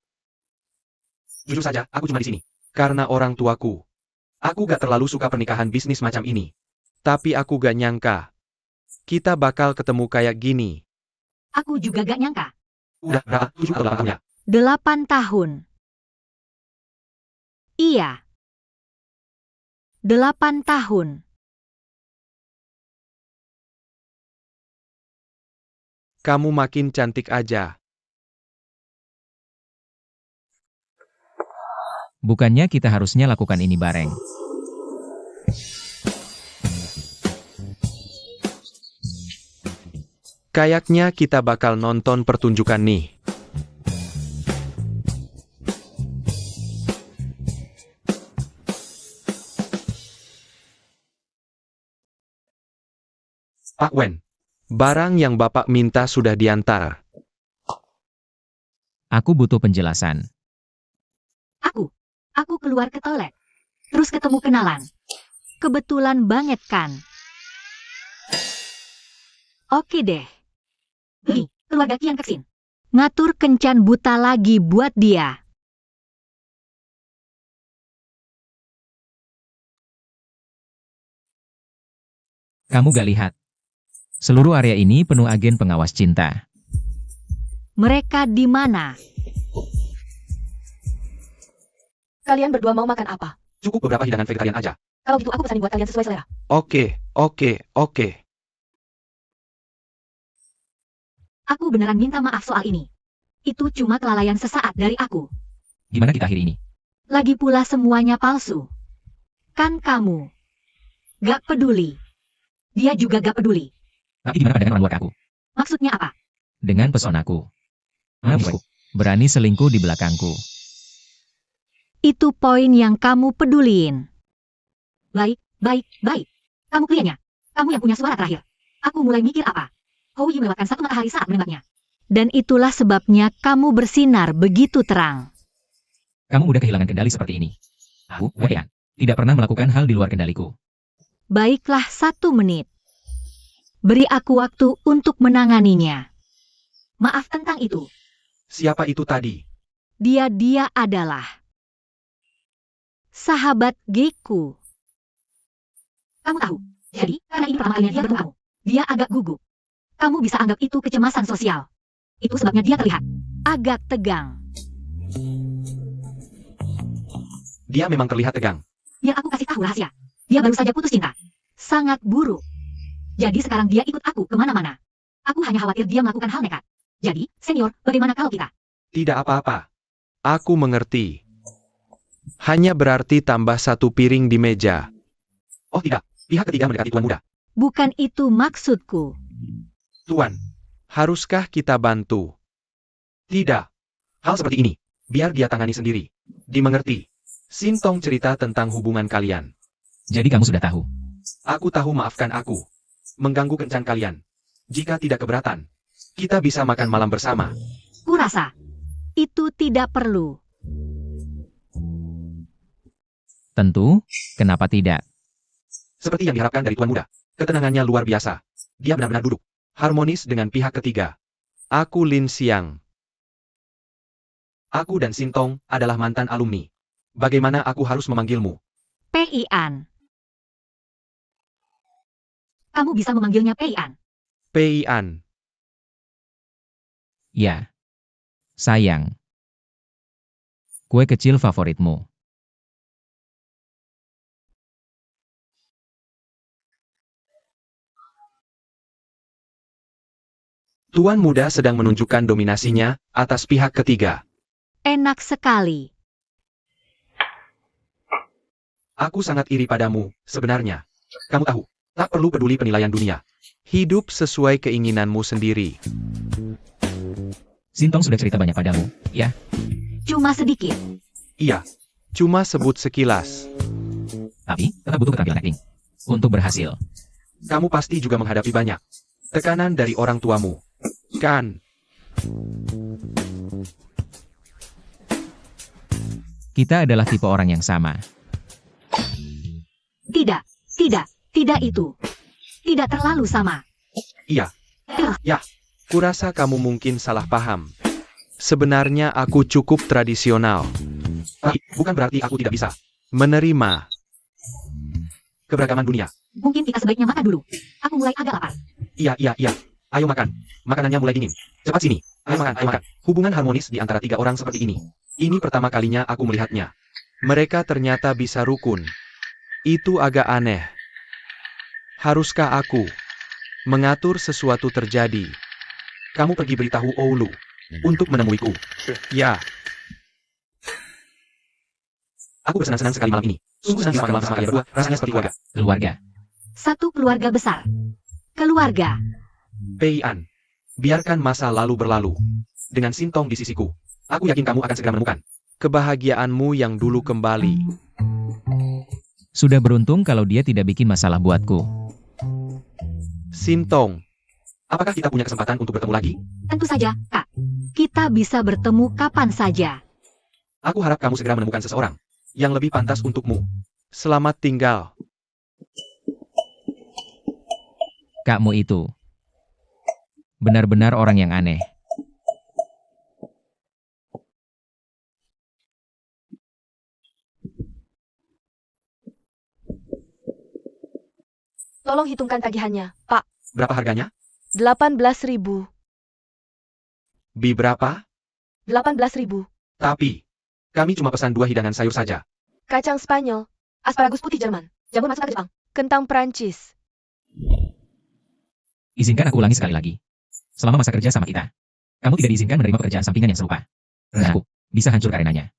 Jujur saja, aku cuma di sini karena orang tuaku. Aku gak terlalu suka pernikahan bisnis macam ini. Tapi aku gak nyangka kita bakal ketemu kayak gini. Aku juga gak nyangka. Udah berapa? 7 atau 8 tahun ya? 8 tahun. Iya. 8 tahun. Kamu makin cantik aja. Bukannya kita harusnya lakukan ini bareng. Kayaknya kita bakal nonton pertunjukan nih. Pak Wen, barang yang Bapak minta sudah diantar. Aku butuh penjelasan. Aku keluar ke toilet. Terus ketemu kenalan. Kebetulan banget kan? Oke deh. Nih, keluarga Kian Keksin. Ngatur kencan buta lagi buat dia. Kamu gak lihat? Seluruh area ini penuh agen pengawas cinta. Mereka di mana? Kalian berdua mau makan apa? Cukup beberapa hidangan vegetarian aja. Kalau gitu aku pesanin buat kalian sesuai selera. Oke. Aku beneran minta maaf soal ini. Itu cuma kelalaian sesaat dari aku. Gimana kita akhiri ini? Lagi pula semuanya palsu. Kan kamu gak peduli. Dia juga gak peduli. Tapi gimana pandangan orang luar ke aku? Maksudnya apa? Dengan pesonaku. Aku berani selingkuh di belakangku. Itu poin yang kamu peduliin. Baik. Kamu kliennya. Kamu yang punya suara terakhir. Aku mulai mikir apa? Houyi melewatkan satu matahari saat menembaknya. Dan itulah sebabnya kamu bersinar begitu terang. Kamu udah kehilangan kendali seperti ini. Aku, Wen, tidak pernah melakukan hal di luar kendaliku. Baiklah 1 menit. Beri aku waktu untuk menanganinya. Maaf tentang itu. Siapa itu tadi? Dia adalah sahabat Geku. Kamu tahu, jadi karena ini pertama kalinya dia bertemu kamu, dia agak gugup. Kamu bisa anggap itu kecemasan sosial. Itu sebabnya dia terlihat agak tegang. Dia memang terlihat tegang. Biar aku kasih tahu rahasia. Dia baru saja putus cinta. Sangat buruk. Jadi sekarang dia ikut aku kemana-mana. Aku hanya khawatir dia melakukan hal nekat. Jadi, senior, bagaimana kalau kita? Tidak apa-apa. Aku mengerti. Hanya berarti tambah 1 piring di meja. Oh tidak, pihak ketiga mendekati Tuan Muda. Bukan itu maksudku. Tuan, haruskah kita bantu? Tidak. Hal seperti ini, biar dia tangani sendiri. Dimengerti. Sintong cerita tentang hubungan kalian. Jadi kamu sudah tahu. Aku tahu, maafkan aku. Mengganggu kencan kalian. Jika tidak keberatan, kita bisa makan malam bersama. Kurasa, itu tidak perlu. Tentu, kenapa tidak? Seperti yang diharapkan dari Tuan Muda. Ketenangannya luar biasa. Dia benar-benar duduk harmonis dengan pihak ketiga. Aku Lin Xiang. Aku dan Sintong adalah mantan alumni. Bagaimana aku harus memanggilmu? Pei-an. Kamu bisa memanggilnya Pei-an. Pei-an. Ya. Sayang. Kue kecil favoritmu. Tuan Muda sedang menunjukkan dominasinya atas pihak ketiga. Enak sekali. Aku sangat iri padamu, sebenarnya. Kamu tahu, tak perlu peduli penilaian dunia. Hidup sesuai keinginanmu sendiri. Sintong sudah cerita banyak padamu, ya? Cuma sedikit. Iya, cuma sebut sekilas. Tapi, tetap butuh keterampilan acting. Untuk berhasil. Kamu pasti juga menghadapi banyak tekanan dari orang tuamu, kan? Kita adalah tipe orang yang sama. Tidak itu. Tidak terlalu sama. Iya. Ya, kurasa kamu mungkin salah paham. Sebenarnya aku cukup tradisional. Tapi, bukan berarti aku tidak bisa menerima keberagaman dunia. Mungkin kita sebaiknya makan dulu. Aku mulai agak lapar. Iya. Ayo makan. Makanannya mulai dingin. Cepat sini. Ayo makan. Hubungan harmonis di antara 3 orang seperti ini. Ini pertama kalinya aku melihatnya. Mereka ternyata bisa rukun. Itu agak aneh. Haruskah aku mengatur sesuatu terjadi? Kamu pergi beritahu Oulu untuk menemuiku. Ya. Aku bersenang-senang sekali malam ini. Sungguh senang malam sama kalian berdua. Rasanya seperti keluarga. Keluarga. Satu keluarga besar. Keluarga. Pei-an, biarkan masa lalu berlalu. Dengan Sintong di sisiku, aku yakin kamu akan segera menemukan kebahagiaanmu yang dulu kembali. Sudah beruntung kalau dia tidak bikin masalah buatku. Sintong, apakah kita punya kesempatan untuk bertemu lagi? Tentu saja, Kak. Kita bisa bertemu kapan saja. Aku harap kamu segera menemukan seseorang yang lebih pantas untukmu. Selamat tinggal. Kakmu itu benar-benar orang yang aneh. Tolong hitungkan tagihannya, Pak. Berapa harganya? 18.000. Bi berapa? 18.000. Tapi, kami cuma pesan 2 hidangan sayur saja. Kacang Spanyol, asparagus putih Jerman, jamur masakan Jepang, kentang Prancis. Izinkan aku ulangi sekali lagi. Selama masa kerja sama kita, kamu tidak diizinkan menerima pekerjaan sampingan yang serupa. Rencanaku bisa hancur karenanya.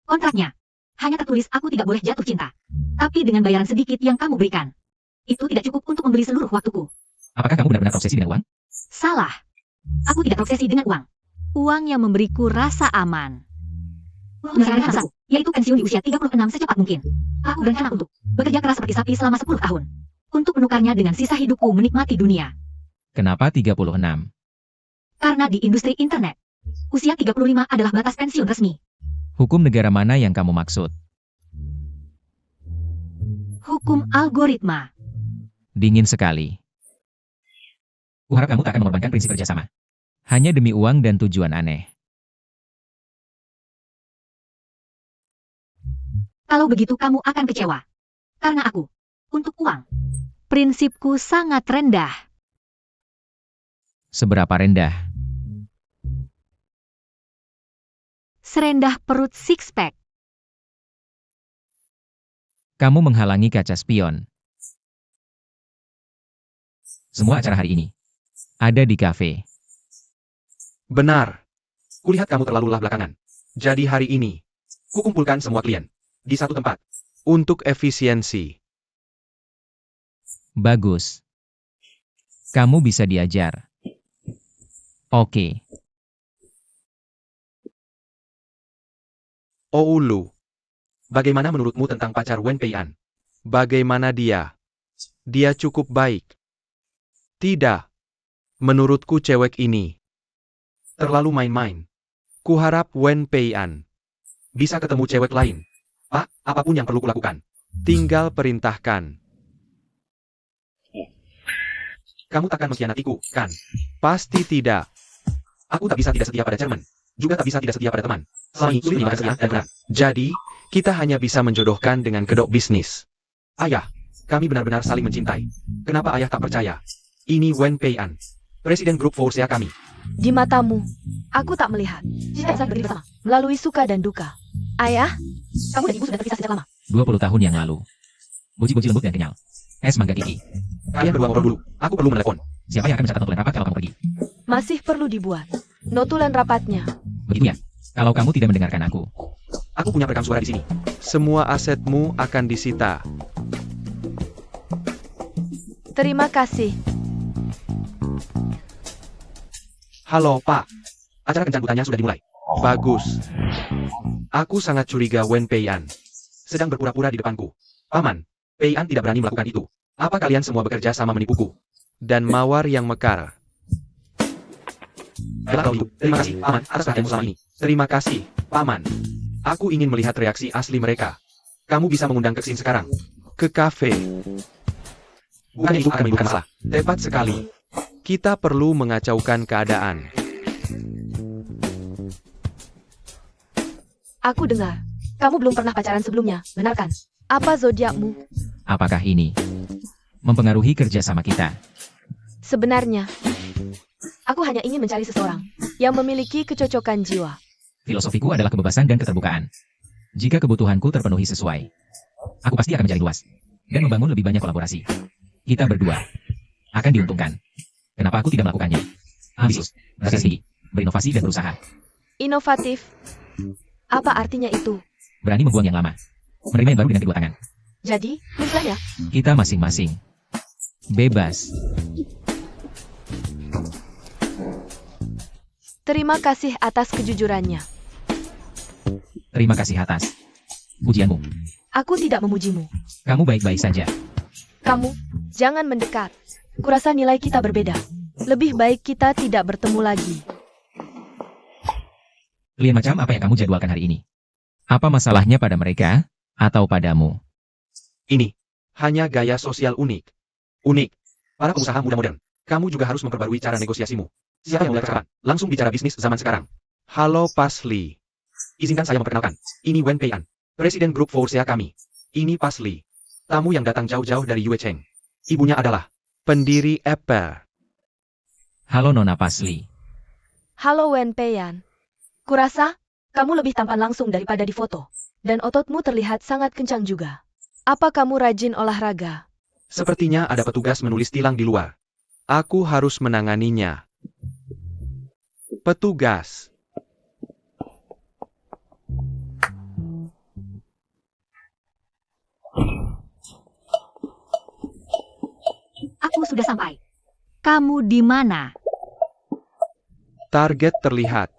Kontraknya. Hanya tertulis aku tidak boleh jatuh cinta. Tapi dengan bayaran sedikit yang kamu berikan. Itu tidak cukup untuk membeli seluruh waktuku. Apakah kamu benar-benar obsesi dengan uang? Salah. Aku tidak obsesi dengan uang. Uang yang memberiku rasa aman. Menyelesaikan masaku, yaitu pensiun di usia 36 secepat mungkin. Aku berencana untuk bekerja keras seperti sapi selama 10 tahun. Untuk menukarnya dengan sisa hidupku menikmati dunia. Kenapa 36? Karena di industri internet, usia 35 adalah batas pensiun resmi. Hukum negara mana yang kamu maksud? Hukum algoritma. Dingin sekali. Kuharap kamu tak akan mengorbankan prinsip kerjasama. Hanya demi uang dan tujuan aneh. Kalau begitu kamu akan kecewa. Karena aku, untuk uang, prinsipku sangat rendah. Seberapa rendah? Serendah perut six-pack. Kamu menghalangi kaca spion. Semua acara hari ini ada di kafe. Benar. Kulihat kamu terlalu lelah belakangan. Jadi hari ini, kukumpulkan semua klien di satu tempat. Untuk efisiensi. Bagus. Kamu bisa diajar. Oke. Oulu. Bagaimana menurutmu tentang pacar Wen Pei-an? Bagaimana dia? Dia cukup baik. Tidak. Menurutku cewek ini terlalu main-main. Kuharap Wen Pei-an bisa ketemu cewek lain. Pak, apapun yang perlu kulakukan, tinggal perintahkan. Kamu takkan mengkhianatiku, kan? Pasti tidak. Aku tak bisa tidak setia pada Jerman. Juga tak bisa tidak setia pada teman. Selama ini sulit menyimpan kesetiaan dan benar. Jadi, kita hanya bisa menjodohkan dengan kedok bisnis. Ayah, kami benar-benar saling mencintai. Kenapa ayah tak percaya? Ini Wen Pei-an, presiden grup Forsia kami. Di matamu, aku tak melihat. Cinta bisa berdiri bersama, melalui suka dan duka. Ayah, Kamu dan ibu sudah terpisah sejak lama. 20 tahun yang lalu. Buji-buji lembut dan kenyal. Es mangga kiki. Kalian berdua ngobrol dulu. Aku perlu menelepon. Siapa yang akan mencatat notulen rapat kalau kamu pergi? masih perlu dibuat. Notulen rapatnya. Begitu ya? Kalau kamu tidak mendengarkan aku. Aku punya perekam suara di sini. Semua asetmu akan disita. Terima kasih. Halo, Pak. Acara kencan butanya sudah dimulai. Bagus. Aku sangat curiga Wen Peian sedang berpura-pura di depanku. Paman, Peian tidak berani melakukan itu. Apa kalian semua bekerja sama menipuku? Dan mawar yang mekar. Baiklah kalau itu, terima kasih, Paman, atas perhatianmu selama ini. Terima kasih, Paman. Aku ingin melihat reaksi asli mereka. Kamu bisa mengundang Kexin sekarang. Ke kafe. Bukannya itu akan menimbulkan masalah. Tepat sekali. Kita perlu mengacaukan keadaan. Aku dengar. Kamu belum pernah pacaran sebelumnya, benar kan? Apa zodiakmu? Apakah ini mempengaruhi kerjasama kita? Sebenarnya, aku hanya ingin mencari seseorang yang memiliki kecocokan jiwa. Filosofiku adalah kebebasan dan keterbukaan. Jika kebutuhanku terpenuhi sesuai, aku pasti akan mencari luas dan membangun lebih banyak kolaborasi. Kita berdua akan diuntungkan. Kenapa aku tidak melakukannya? Ambisius, berstrategi, berinovasi dan berusaha. Inovatif. Apa artinya itu? Berani membuang yang lama. Menerima yang baru dengan kedua tangan. Jadi, misalnya, Kita masing-masing bebas. terima kasih atas kejujurannya. Terima kasih atas pujianmu. Aku tidak memujimu. Kamu baik-baik saja. Kamu, jangan mendekat. Kurasa nilai kita berbeda. Lebih baik kita tidak bertemu lagi. Klien macam apa yang kamu jadwalkan hari ini? Apa masalahnya pada mereka atau padamu? Ini hanya gaya sosial unik. Unik. Para pengusaha muda modern, kamu juga harus memperbarui cara negosiasimu. Siapa yang mulai percakapan? Langsung bicara bisnis zaman sekarang. Halo Pasli. Izinkan saya memperkenalkan. Ini Wen Peian, Presiden Grup Forsea kami. Ini Pasli, tamu yang datang jauh-jauh dari Yue Cheng. Ibunya adalah pendiri Apple. Halo Nona Pasli. Halo Wen Peian. Kurasa, kamu lebih tampan langsung daripada di foto. Dan ototmu terlihat sangat kencang juga. Apa kamu rajin olahraga? Sepertinya ada petugas menulis tilang di luar. Aku harus menanganinya. Petugas. Aku sudah sampai. Kamu di mana? Target terlihat.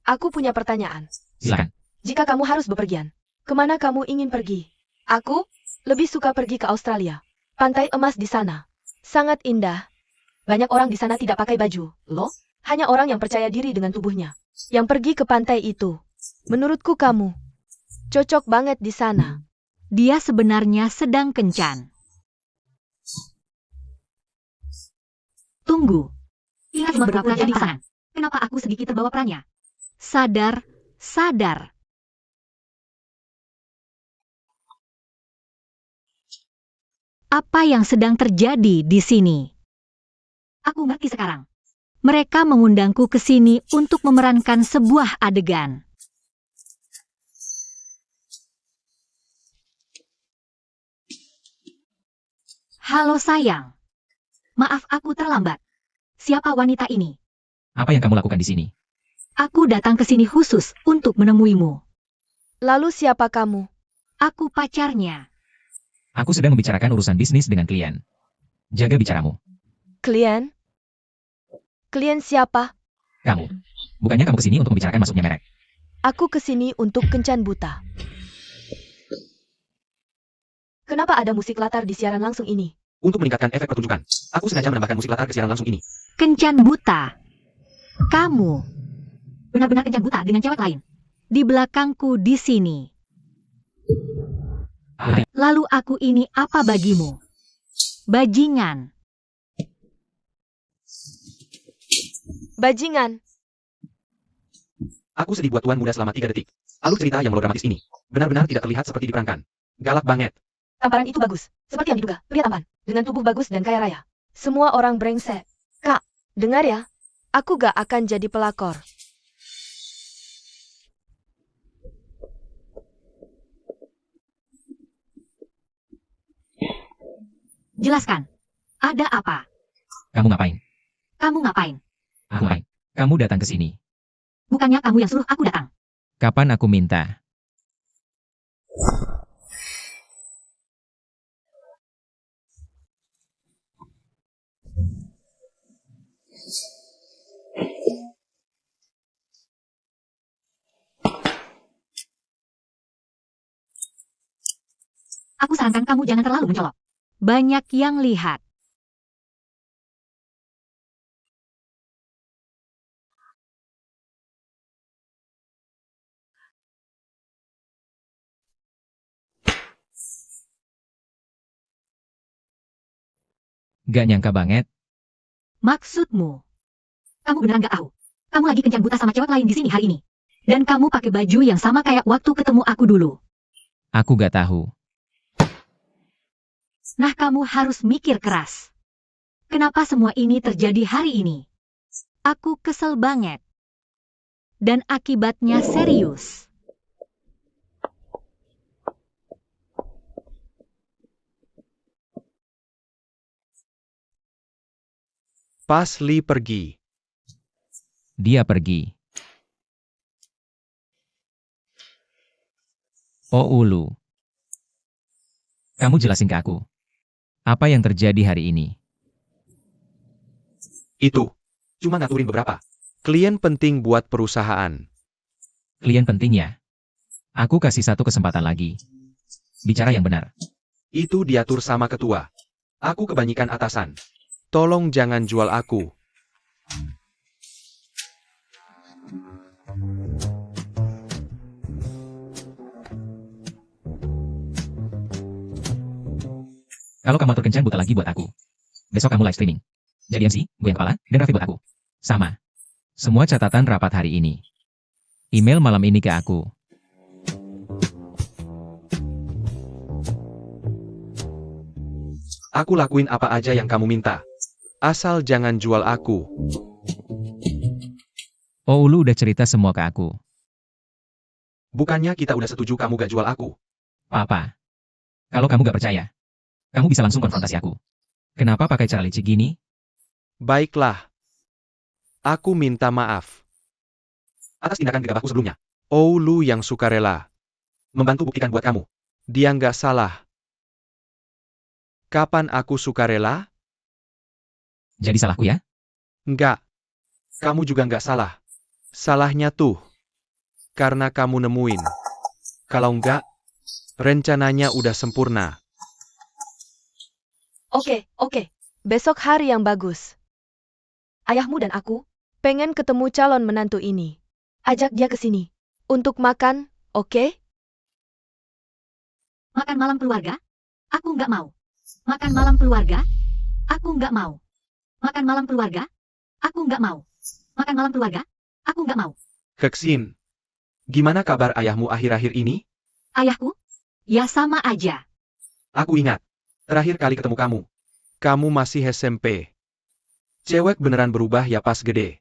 Aku punya pertanyaan. Silakan. Jika kamu harus bepergian, kemana kamu ingin pergi? Aku lebih suka pergi ke Australia. Pantai emas di sana. Sangat indah. Banyak orang di sana tidak pakai baju. Loh? Hanya orang yang percaya diri dengan tubuhnya. Yang pergi ke pantai itu. Menurutku kamu cocok banget di sana. Dia sebenarnya sedang kencan. Tunggu. Ingat cuma berpura-pura jadi pasangan. Kenapa aku sedikit terbawa perannya? Sadar, sadar. Apa yang sedang terjadi di sini? Aku ngerti sekarang. Mereka mengundangku ke sini untuk memerankan sebuah adegan. Halo sayang. Maaf aku terlambat. Siapa wanita ini? Apa yang kamu lakukan di sini? Aku datang ke sini khusus untuk menemuimu. Lalu siapa kamu? Aku pacarnya. Aku sedang membicarakan urusan bisnis dengan klien. Jaga bicaramu. Klien? Klien siapa? Kamu. Bukannya kamu kesini untuk membicarakan masuknya merek. Aku kesini untuk kencan buta. Kenapa ada musik latar di siaran langsung ini? Untuk meningkatkan efek pertunjukan, aku sengaja menambahkan musik latar ke siaran langsung ini. Kencan buta. Kamu benar-benar kencan buta dengan cewek lain. Di belakangku di sini. Lalu aku ini apa bagimu? Bajingan. Bajingan. Aku sedih buat tuan muda selama 3 detik. Alur cerita yang melodramatis ini benar-benar tidak terlihat seperti diperankan. Galak banget. Tamparan itu bagus. Seperti yang diduga, pria tampan. Dengan tubuh bagus dan kaya raya. Semua orang brengsek. Kak, dengar ya. Aku gak akan jadi pelakor. Jelaskan. Ada apa? Kamu ngapain? Kamu ngapain? Aku main. Kamu datang ke sini. Bukannya kamu yang suruh aku datang. Kapan aku minta? Aku sarankan kamu jangan terlalu mencolok. Banyak yang lihat. Gak nyangka banget. Maksudmu? Kamu beneran gak tahu? Kamu lagi kencan buta sama cewek lain di sini hari ini. Dan kamu pakai baju yang sama kayak waktu ketemu aku dulu. Aku gak tahu. Nah, kamu harus mikir keras. Kenapa semua ini terjadi hari ini? Aku kesel banget. Dan akibatnya serius. Pas Lee pergi. Dia pergi. Oh Ulu. Kamu jelasin ke aku. Apa yang terjadi hari ini? Itu. Cuma ngaturin beberapa klien penting buat perusahaan. Klien penting ya? Aku kasih satu kesempatan lagi. Bicara yang benar. Itu diatur sama ketua. Aku kebanyakan atasan. Tolong jangan jual aku. Kalau kamu atur kencan buta lagi buat aku. Besok kamu live streaming. Jadi MC, gue yang kepala, dan Raffi buat aku. Sama. Semua catatan rapat hari ini. Email malam ini ke aku. Aku lakuin apa aja yang kamu minta. Asal jangan jual aku. Oh Ulu udah cerita semua ke aku. Bukannya kita udah setuju kamu gak jual aku. Papa. Kalau kamu gak percaya, kamu bisa langsung konfrontasi aku. Kenapa pakai cara licik gini? Baiklah. Aku minta maaf atas tindakan gegabahku sebelumnya. Oh Lu yang sukarela membantu buktikan buat kamu. Dia nggak salah. Kapan aku sukarela? Jadi salahku ya? Nggak. Kamu juga nggak salah. Salahnya tuh karena kamu nemuin. Kalau nggak, rencananya udah sempurna. Oke. Besok hari yang bagus. Ayahmu dan aku pengen ketemu calon menantu ini. Ajak dia ke sini. Untuk makan, oke? Makan malam keluarga? Aku nggak mau. Makan malam keluarga? Aku nggak mau. Makan malam keluarga? Aku nggak mau. Makan malam keluarga? Aku nggak mau. Keksin. Gimana kabar ayahmu akhir-akhir ini? Ayahku? Ya sama aja. Aku ingat. Terakhir kali ketemu kamu. Kamu masih SMP. Cewek beneran berubah ya pas gede.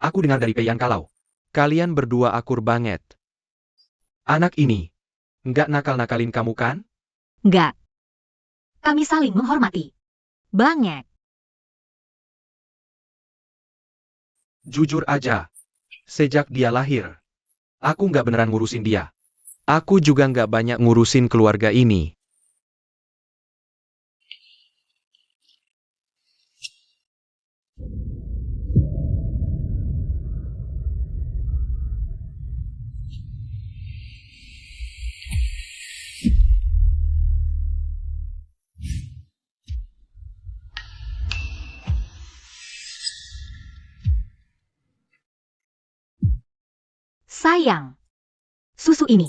Aku dengar dari Peian kalau kalian berdua akur banget. Anak ini nggak nakal-nakalin kamu kan? Nggak. Kami saling menghormati. Banget. Jujur aja. Sejak dia lahir, aku nggak beneran ngurusin dia. Aku juga nggak banyak ngurusin keluarga ini. Sayang. Susu ini.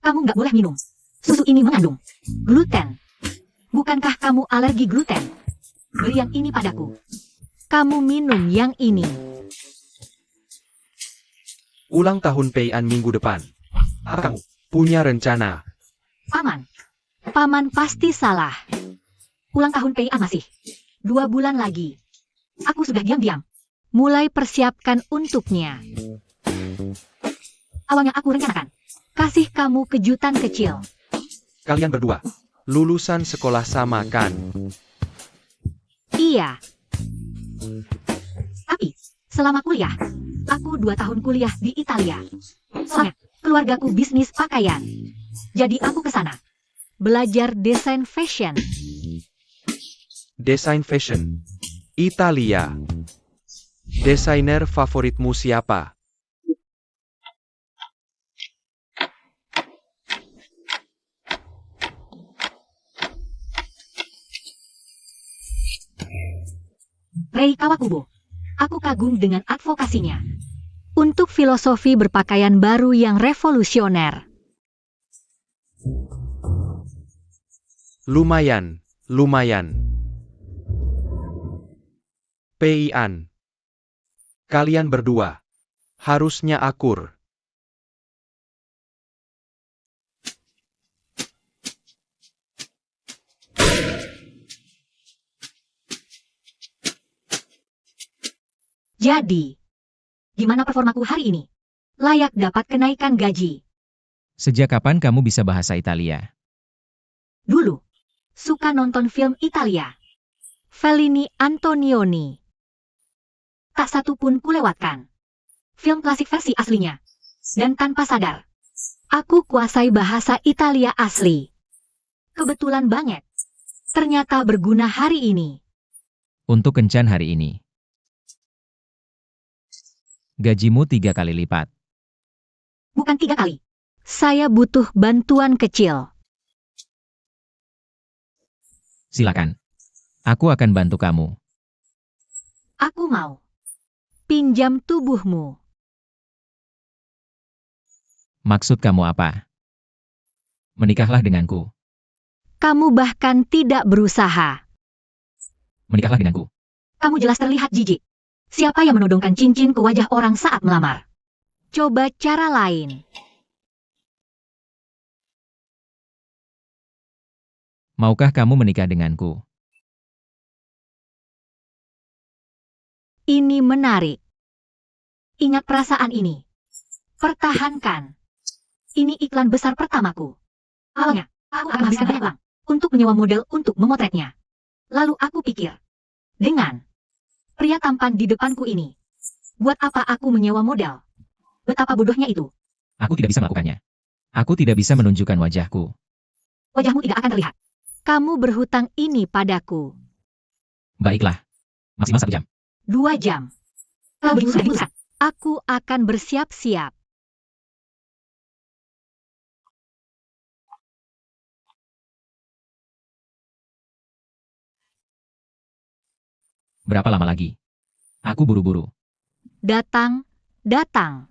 Kamu nggak boleh minum. Susu ini mengandung gluten. Bukankah kamu alergi gluten? Beri yang ini padaku. Kamu minum yang ini. Ulang tahun Peian minggu depan. Apa kamu punya rencana? Paman. Paman pasti salah. Ulang tahun PIA masih 2 bulan lagi. Aku sudah diam-diam mulai persiapkan untuknya. Awalnya aku rencanakan kasih kamu kejutan kecil. Kalian berdua lulusan sekolah sama kan? Iya. Tapi selama kuliah, aku 2 tahun kuliah di Italia. Soalnya keluargaku bisnis pakaian. Jadi aku ke sana belajar desain fashion. Desain fashion. Italia. Desainer favoritmu siapa? Rei Kawakubo. Aku kagum dengan advokasinya. Untuk filosofi berpakaian baru yang revolusioner. Lumayan, lumayan. Pei-an. Kalian berdua. Harusnya akur. Jadi, gimana performaku hari ini? Layak dapat kenaikan gaji. Sejak kapan kamu bisa bahasa Italia? Dulu, suka nonton film Italia. Fellini Antonioni. Tak satu pun kulewatkan. Film klasik versi aslinya. Dan tanpa sadar, aku kuasai bahasa Italia asli. Kebetulan banget. Ternyata berguna hari ini. Untuk kencan hari ini. Gajimu 3 kali lipat. Bukan 3 kali. Saya butuh bantuan kecil. Silakan. Aku akan bantu kamu. Aku mau. Pinjam tubuhmu. Maksud kamu apa? Menikahlah denganku. Kamu bahkan tidak berusaha. Menikahlah denganku. Kamu jelas terlihat jijik. Siapa yang menodongkan cincin ke wajah orang saat melamar? Coba cara lain. Maukah kamu menikah denganku? Ini menarik. Ingat perasaan ini. Pertahankan. Ini iklan besar pertamaku. Awalnya, aku akan menghabiskan banyak uang untuk menyewa model untuk memotretnya. Lalu aku pikir, dengan pria tampan di depanku ini, buat apa aku menyewa model? Betapa bodohnya itu. Aku tidak bisa melakukannya. Aku tidak bisa menunjukkan wajahku. Wajahmu tidak akan terlihat. Kamu berhutang ini padaku. Baiklah. Maksimal 1 jam. 2 jam. Kalau begitu sudah diputuskan. Aku akan bersiap-siap. Berapa lama lagi? Aku buru-buru. Datang, datang.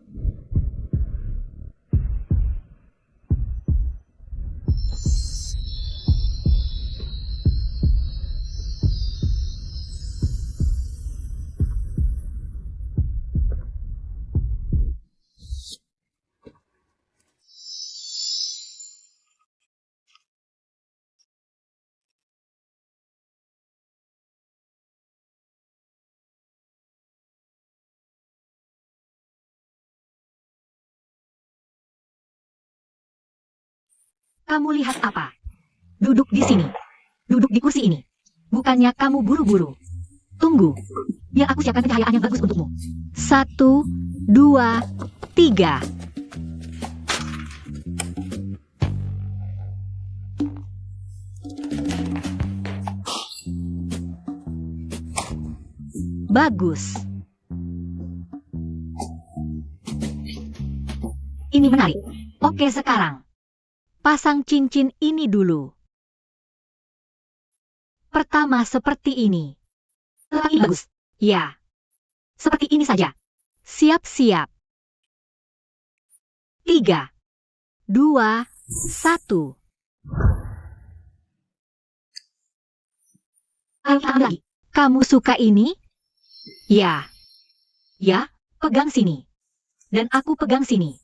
Kamu lihat apa? Duduk di sini. Duduk di kursi ini. Bukannya kamu buru-buru. Tunggu. Biar aku siapkan pencahayaan yang bagus untukmu. 1, 2, 3. Bagus. Ini menarik. Oke, sekarang. Pasang cincin ini dulu. Pertama seperti ini. Ini bagus. Ya. Seperti ini saja. Siap-siap. 3, 2, 1. Ayo kita ambil lagi. Kamu suka ini? Ya. Ya, pegang sini. Dan aku pegang sini.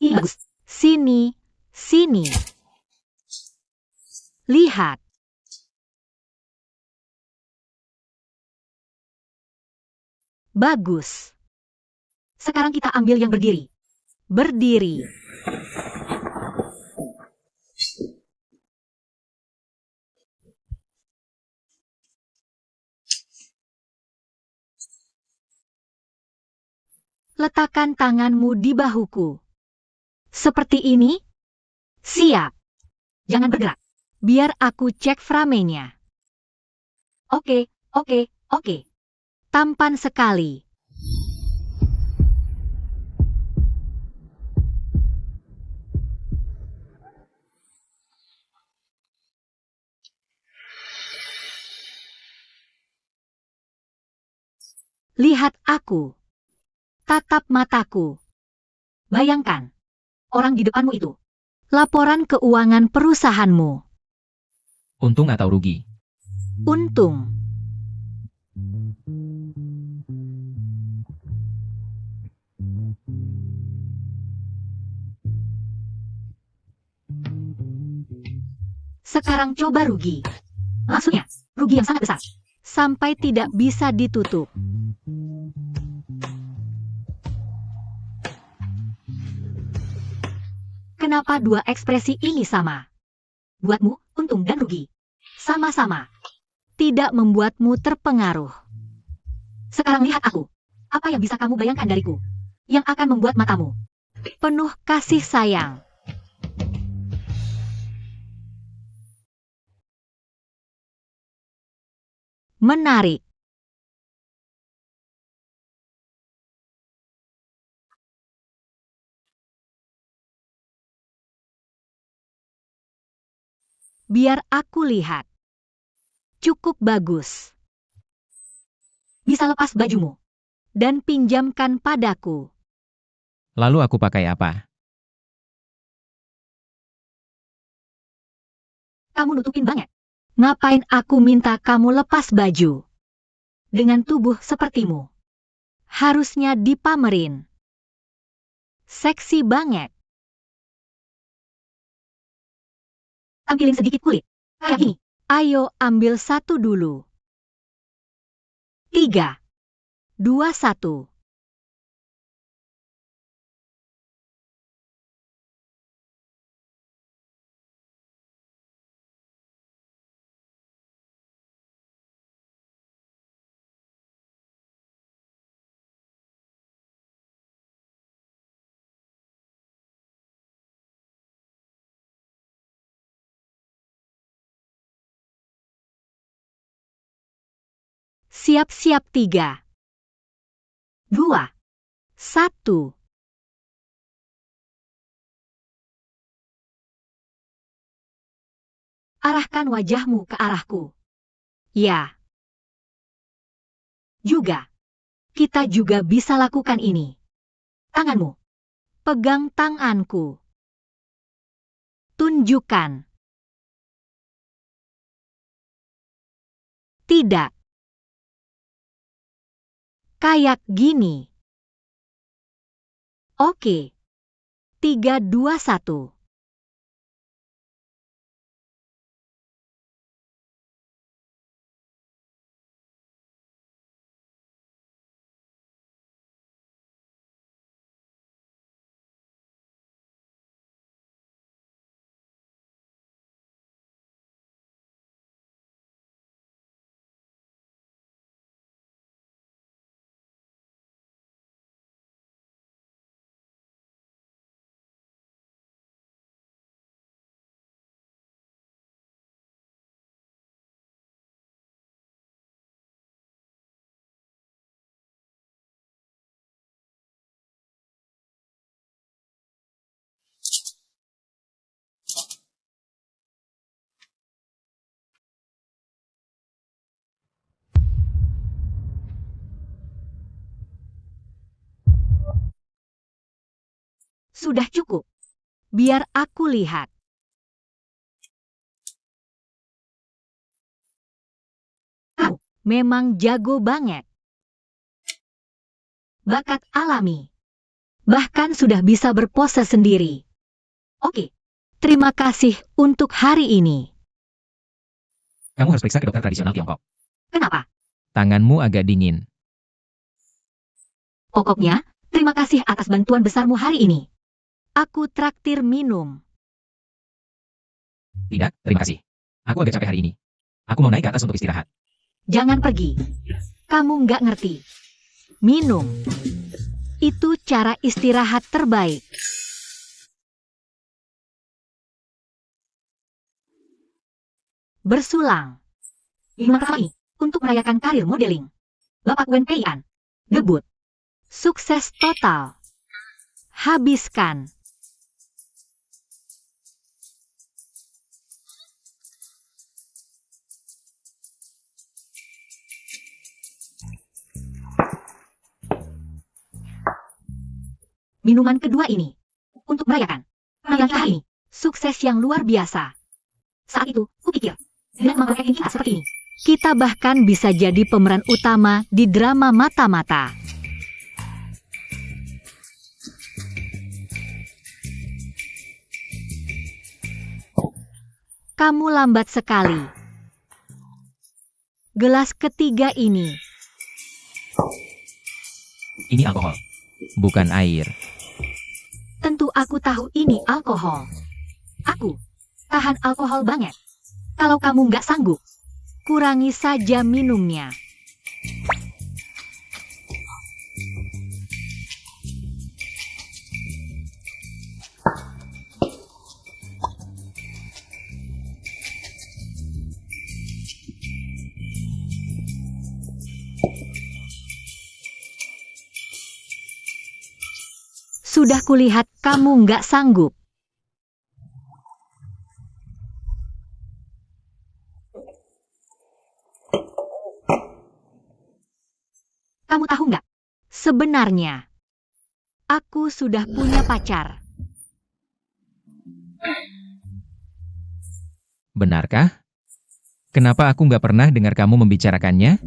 Ini bagus. Sini. Sini. Lihat. Bagus. Sekarang kita ambil yang berdiri. Berdiri. Letakkan tanganmu di bahuku. Seperti ini? Siap. Jangan bergerak. Biar aku cek framenya. Oke, oke, oke. Tampan sekali. Lihat aku. Tatap mataku. Bayangkan. Orang di depanmu itu. Laporan keuangan perusahaanmu. Untung atau rugi? Untung. Sekarang coba rugi. Maksudnya, rugi yang sangat besar. Sampai tidak bisa ditutup. Kenapa dua ekspresi ini sama? Buatmu, untung dan rugi. Sama-sama. Tidak membuatmu terpengaruh. Sekarang lihat aku. Apa yang bisa kamu bayangkan dariku? Yang akan membuat matamu penuh kasih sayang. Menarik. Biar aku lihat. Cukup bagus. Bisa lepas bajumu. Dan pinjamkan padaku. Lalu aku pakai apa? Kamu nutupin banget. Ngapain aku minta kamu lepas baju? Dengan tubuh sepertimu. Harusnya dipamerin. Seksi banget. Tampilin sedikit kulit. Kayak gini. Ayo ambil satu dulu. 3, 2, 1. Siap-siap 3, 2, 1. Arahkan wajahmu ke arahku. Ya. Juga. Kita juga bisa lakukan ini. Tanganmu. Pegang tanganku. Tunjukkan. Tidak. Kayak gini. Oke. 3, 2, 1. Sudah cukup. Biar aku lihat. Kamu memang jago banget. Bakat alami. Bahkan sudah bisa berpose sendiri. Oke. Terima kasih untuk hari ini. Kamu harus periksa ke dokter tradisional Tiongkok. Kenapa? Tanganmu agak dingin. Pokoknya, terima kasih atas bantuan besarmu hari ini. Aku traktir minum. Tidak, terima kasih. Aku agak capek hari ini. Aku mau naik ke atas untuk istirahat. Jangan pergi. Kamu nggak ngerti. Minum. Itu cara istirahat terbaik. Bersulang. 5 tahun ini, untuk merayakan karir modeling. Bapak Wen Peian. Debut. Sukses total. Habiskan. minuman kedua ini. Untuk merayakan penampilan kita hari ini. Sukses yang luar biasa. Saat itu, kupikir, dengan kemampuan acting kita seperti ini, kita bahkan bisa jadi pemeran utama di drama mata-mata. Kamu lambat sekali. Gelas ketiga ini. Ini alkohol, bukan air. Tentu aku tahu ini alkohol. Aku tahan alkohol banget. Kalau kamu nggak sanggup, kurangi saja minumnya. Sudah kulihat kamu nggak sanggup. Kamu tahu nggak? Sebenarnya, aku sudah punya pacar. Benarkah? Kenapa aku nggak pernah dengar kamu membicarakannya?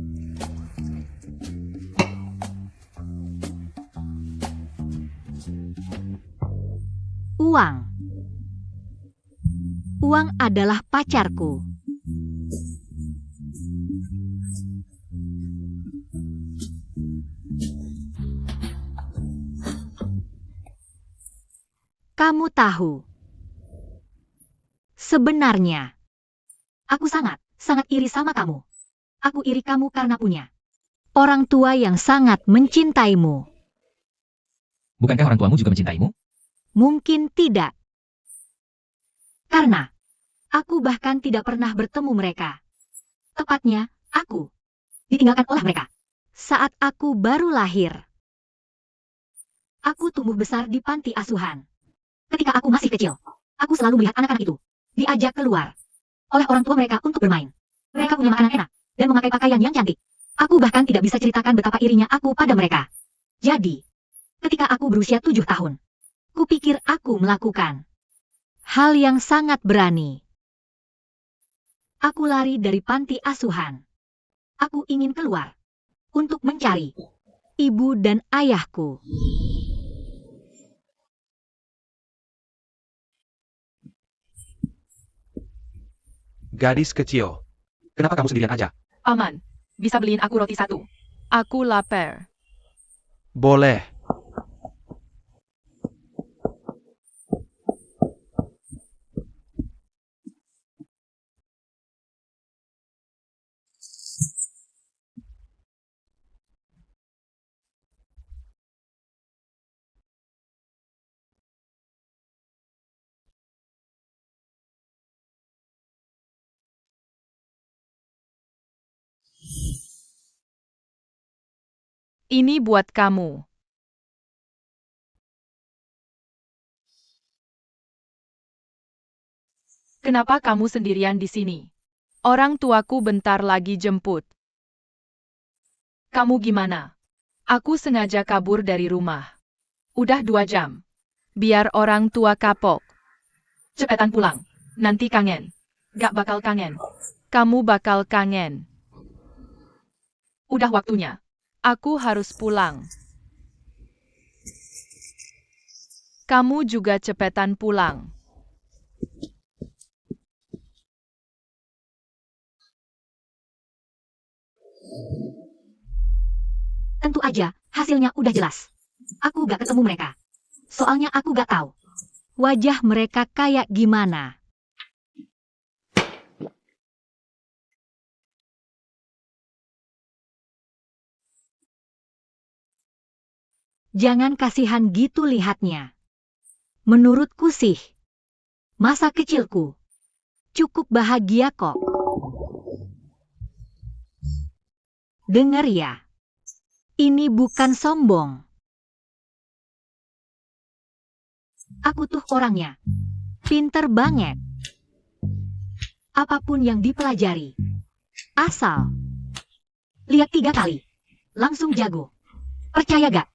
Uang. Uang adalah pacarku. Kamu tahu. Sebenarnya, aku sangat iri sama kamu. Aku iri kamu karena punya orang tua yang sangat mencintaimu. Bukankah orang tuamu juga mencintaimu? Mungkin tidak. Karena aku bahkan tidak pernah bertemu mereka. Tepatnya, aku ditinggalkan oleh mereka saat aku baru lahir. Aku tumbuh besar di panti asuhan. Ketika aku masih kecil, aku selalu melihat anak-anak itu diajak keluar oleh orang tua mereka untuk bermain. Mereka punya makanan enak dan memakai pakaian yang cantik. Aku bahkan tidak bisa ceritakan betapa irinya aku pada mereka. Jadi, ketika aku berusia 7 tahun, kupikir aku melakukan hal yang sangat berani. Aku lari dari panti asuhan. Aku ingin keluar untuk mencari ibu dan ayahku. Gadis kecil, kenapa kamu sendirian aja? Aman. Bisa beliin aku roti 1. Aku lapar. Boleh. Ini buat kamu. Kenapa kamu sendirian di sini? Orang tuaku bentar lagi jemput. Kamu gimana? Aku sengaja kabur dari rumah. Udah 2 jam. Biar orang tua kapok. Cepetan pulang. Nanti kangen. Gak bakal kangen. Kamu bakal kangen. Udah waktunya. Aku harus pulang. Kamu juga cepetan pulang. Tentu aja, hasilnya udah jelas. Aku gak ketemu mereka. Soalnya aku gak tahu wajah mereka kayak gimana. Jangan kasihan gitu lihatnya. Menurutku sih, masa kecilku cukup bahagia kok. Dengar ya, ini bukan sombong. Aku tuh orangnya pinter banget. Apapun yang dipelajari, asal lihat 3 kali, langsung jago. Percaya gak?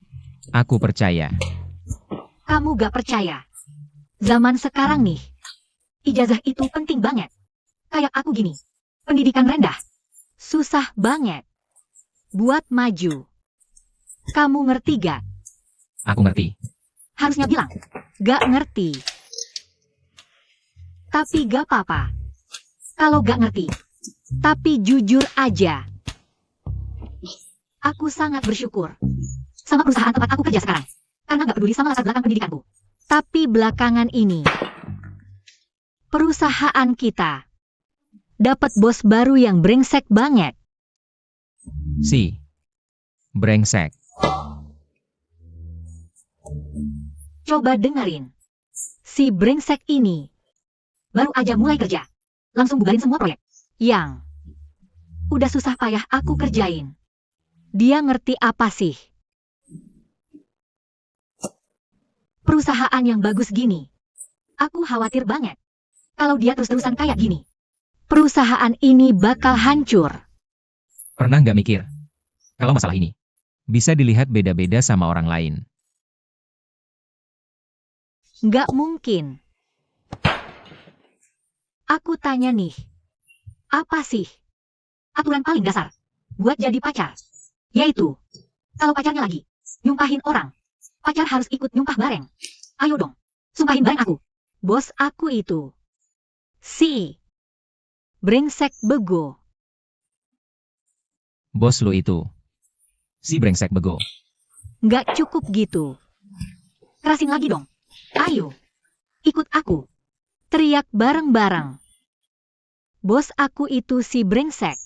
Aku percaya. Kamu gak percaya. Zaman sekarang nih, ijazah itu penting banget. Kayak aku gini, pendidikan rendah. Susah banget. Buat maju. Kamu ngerti gak? Aku ngerti. Harusnya bilang, gak ngerti. Tapi gak apa-apa. Kalau gak ngerti. Tapi jujur aja. Aku sangat bersyukur sama perusahaan tempat aku kerja sekarang. Karena gak peduli sama latar belakang pendidikanku. Tapi belakangan ini, perusahaan kita dapat bos baru yang brengsek banget. Si. Brengsek. Coba dengerin. Si brengsek ini baru aja mulai kerja. Langsung bubarin semua proyek yang udah susah payah aku kerjain. Dia ngerti apa sih? Perusahaan yang bagus gini. Aku khawatir banget. Kalau dia terus-terusan kayak gini. Perusahaan ini bakal hancur. Pernah nggak mikir? Kalau masalah ini bisa dilihat beda-beda sama orang lain. Nggak mungkin. Aku tanya nih. Apa sih aturan paling dasar buat jadi pacar? Yaitu, kalau pacarnya lagi nyumpahin orang, pacar harus ikut nyumpah bareng. Ayo dong, sumpahin bareng aku. Bos aku itu si brengsek bego. Bos lo itu. Si brengsek bego. Nggak cukup gitu. Kerasin lagi dong. Ayo, ikut aku. Teriak bareng-bareng. Bos aku itu si brengsek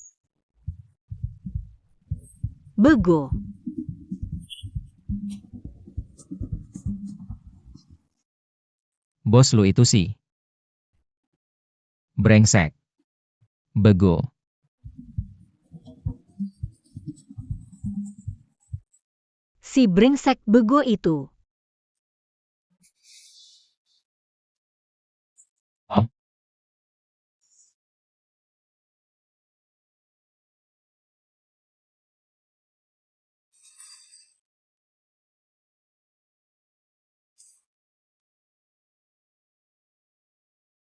bego. Bos lo itu si. Brengsek. Bego. Si brengsek bego itu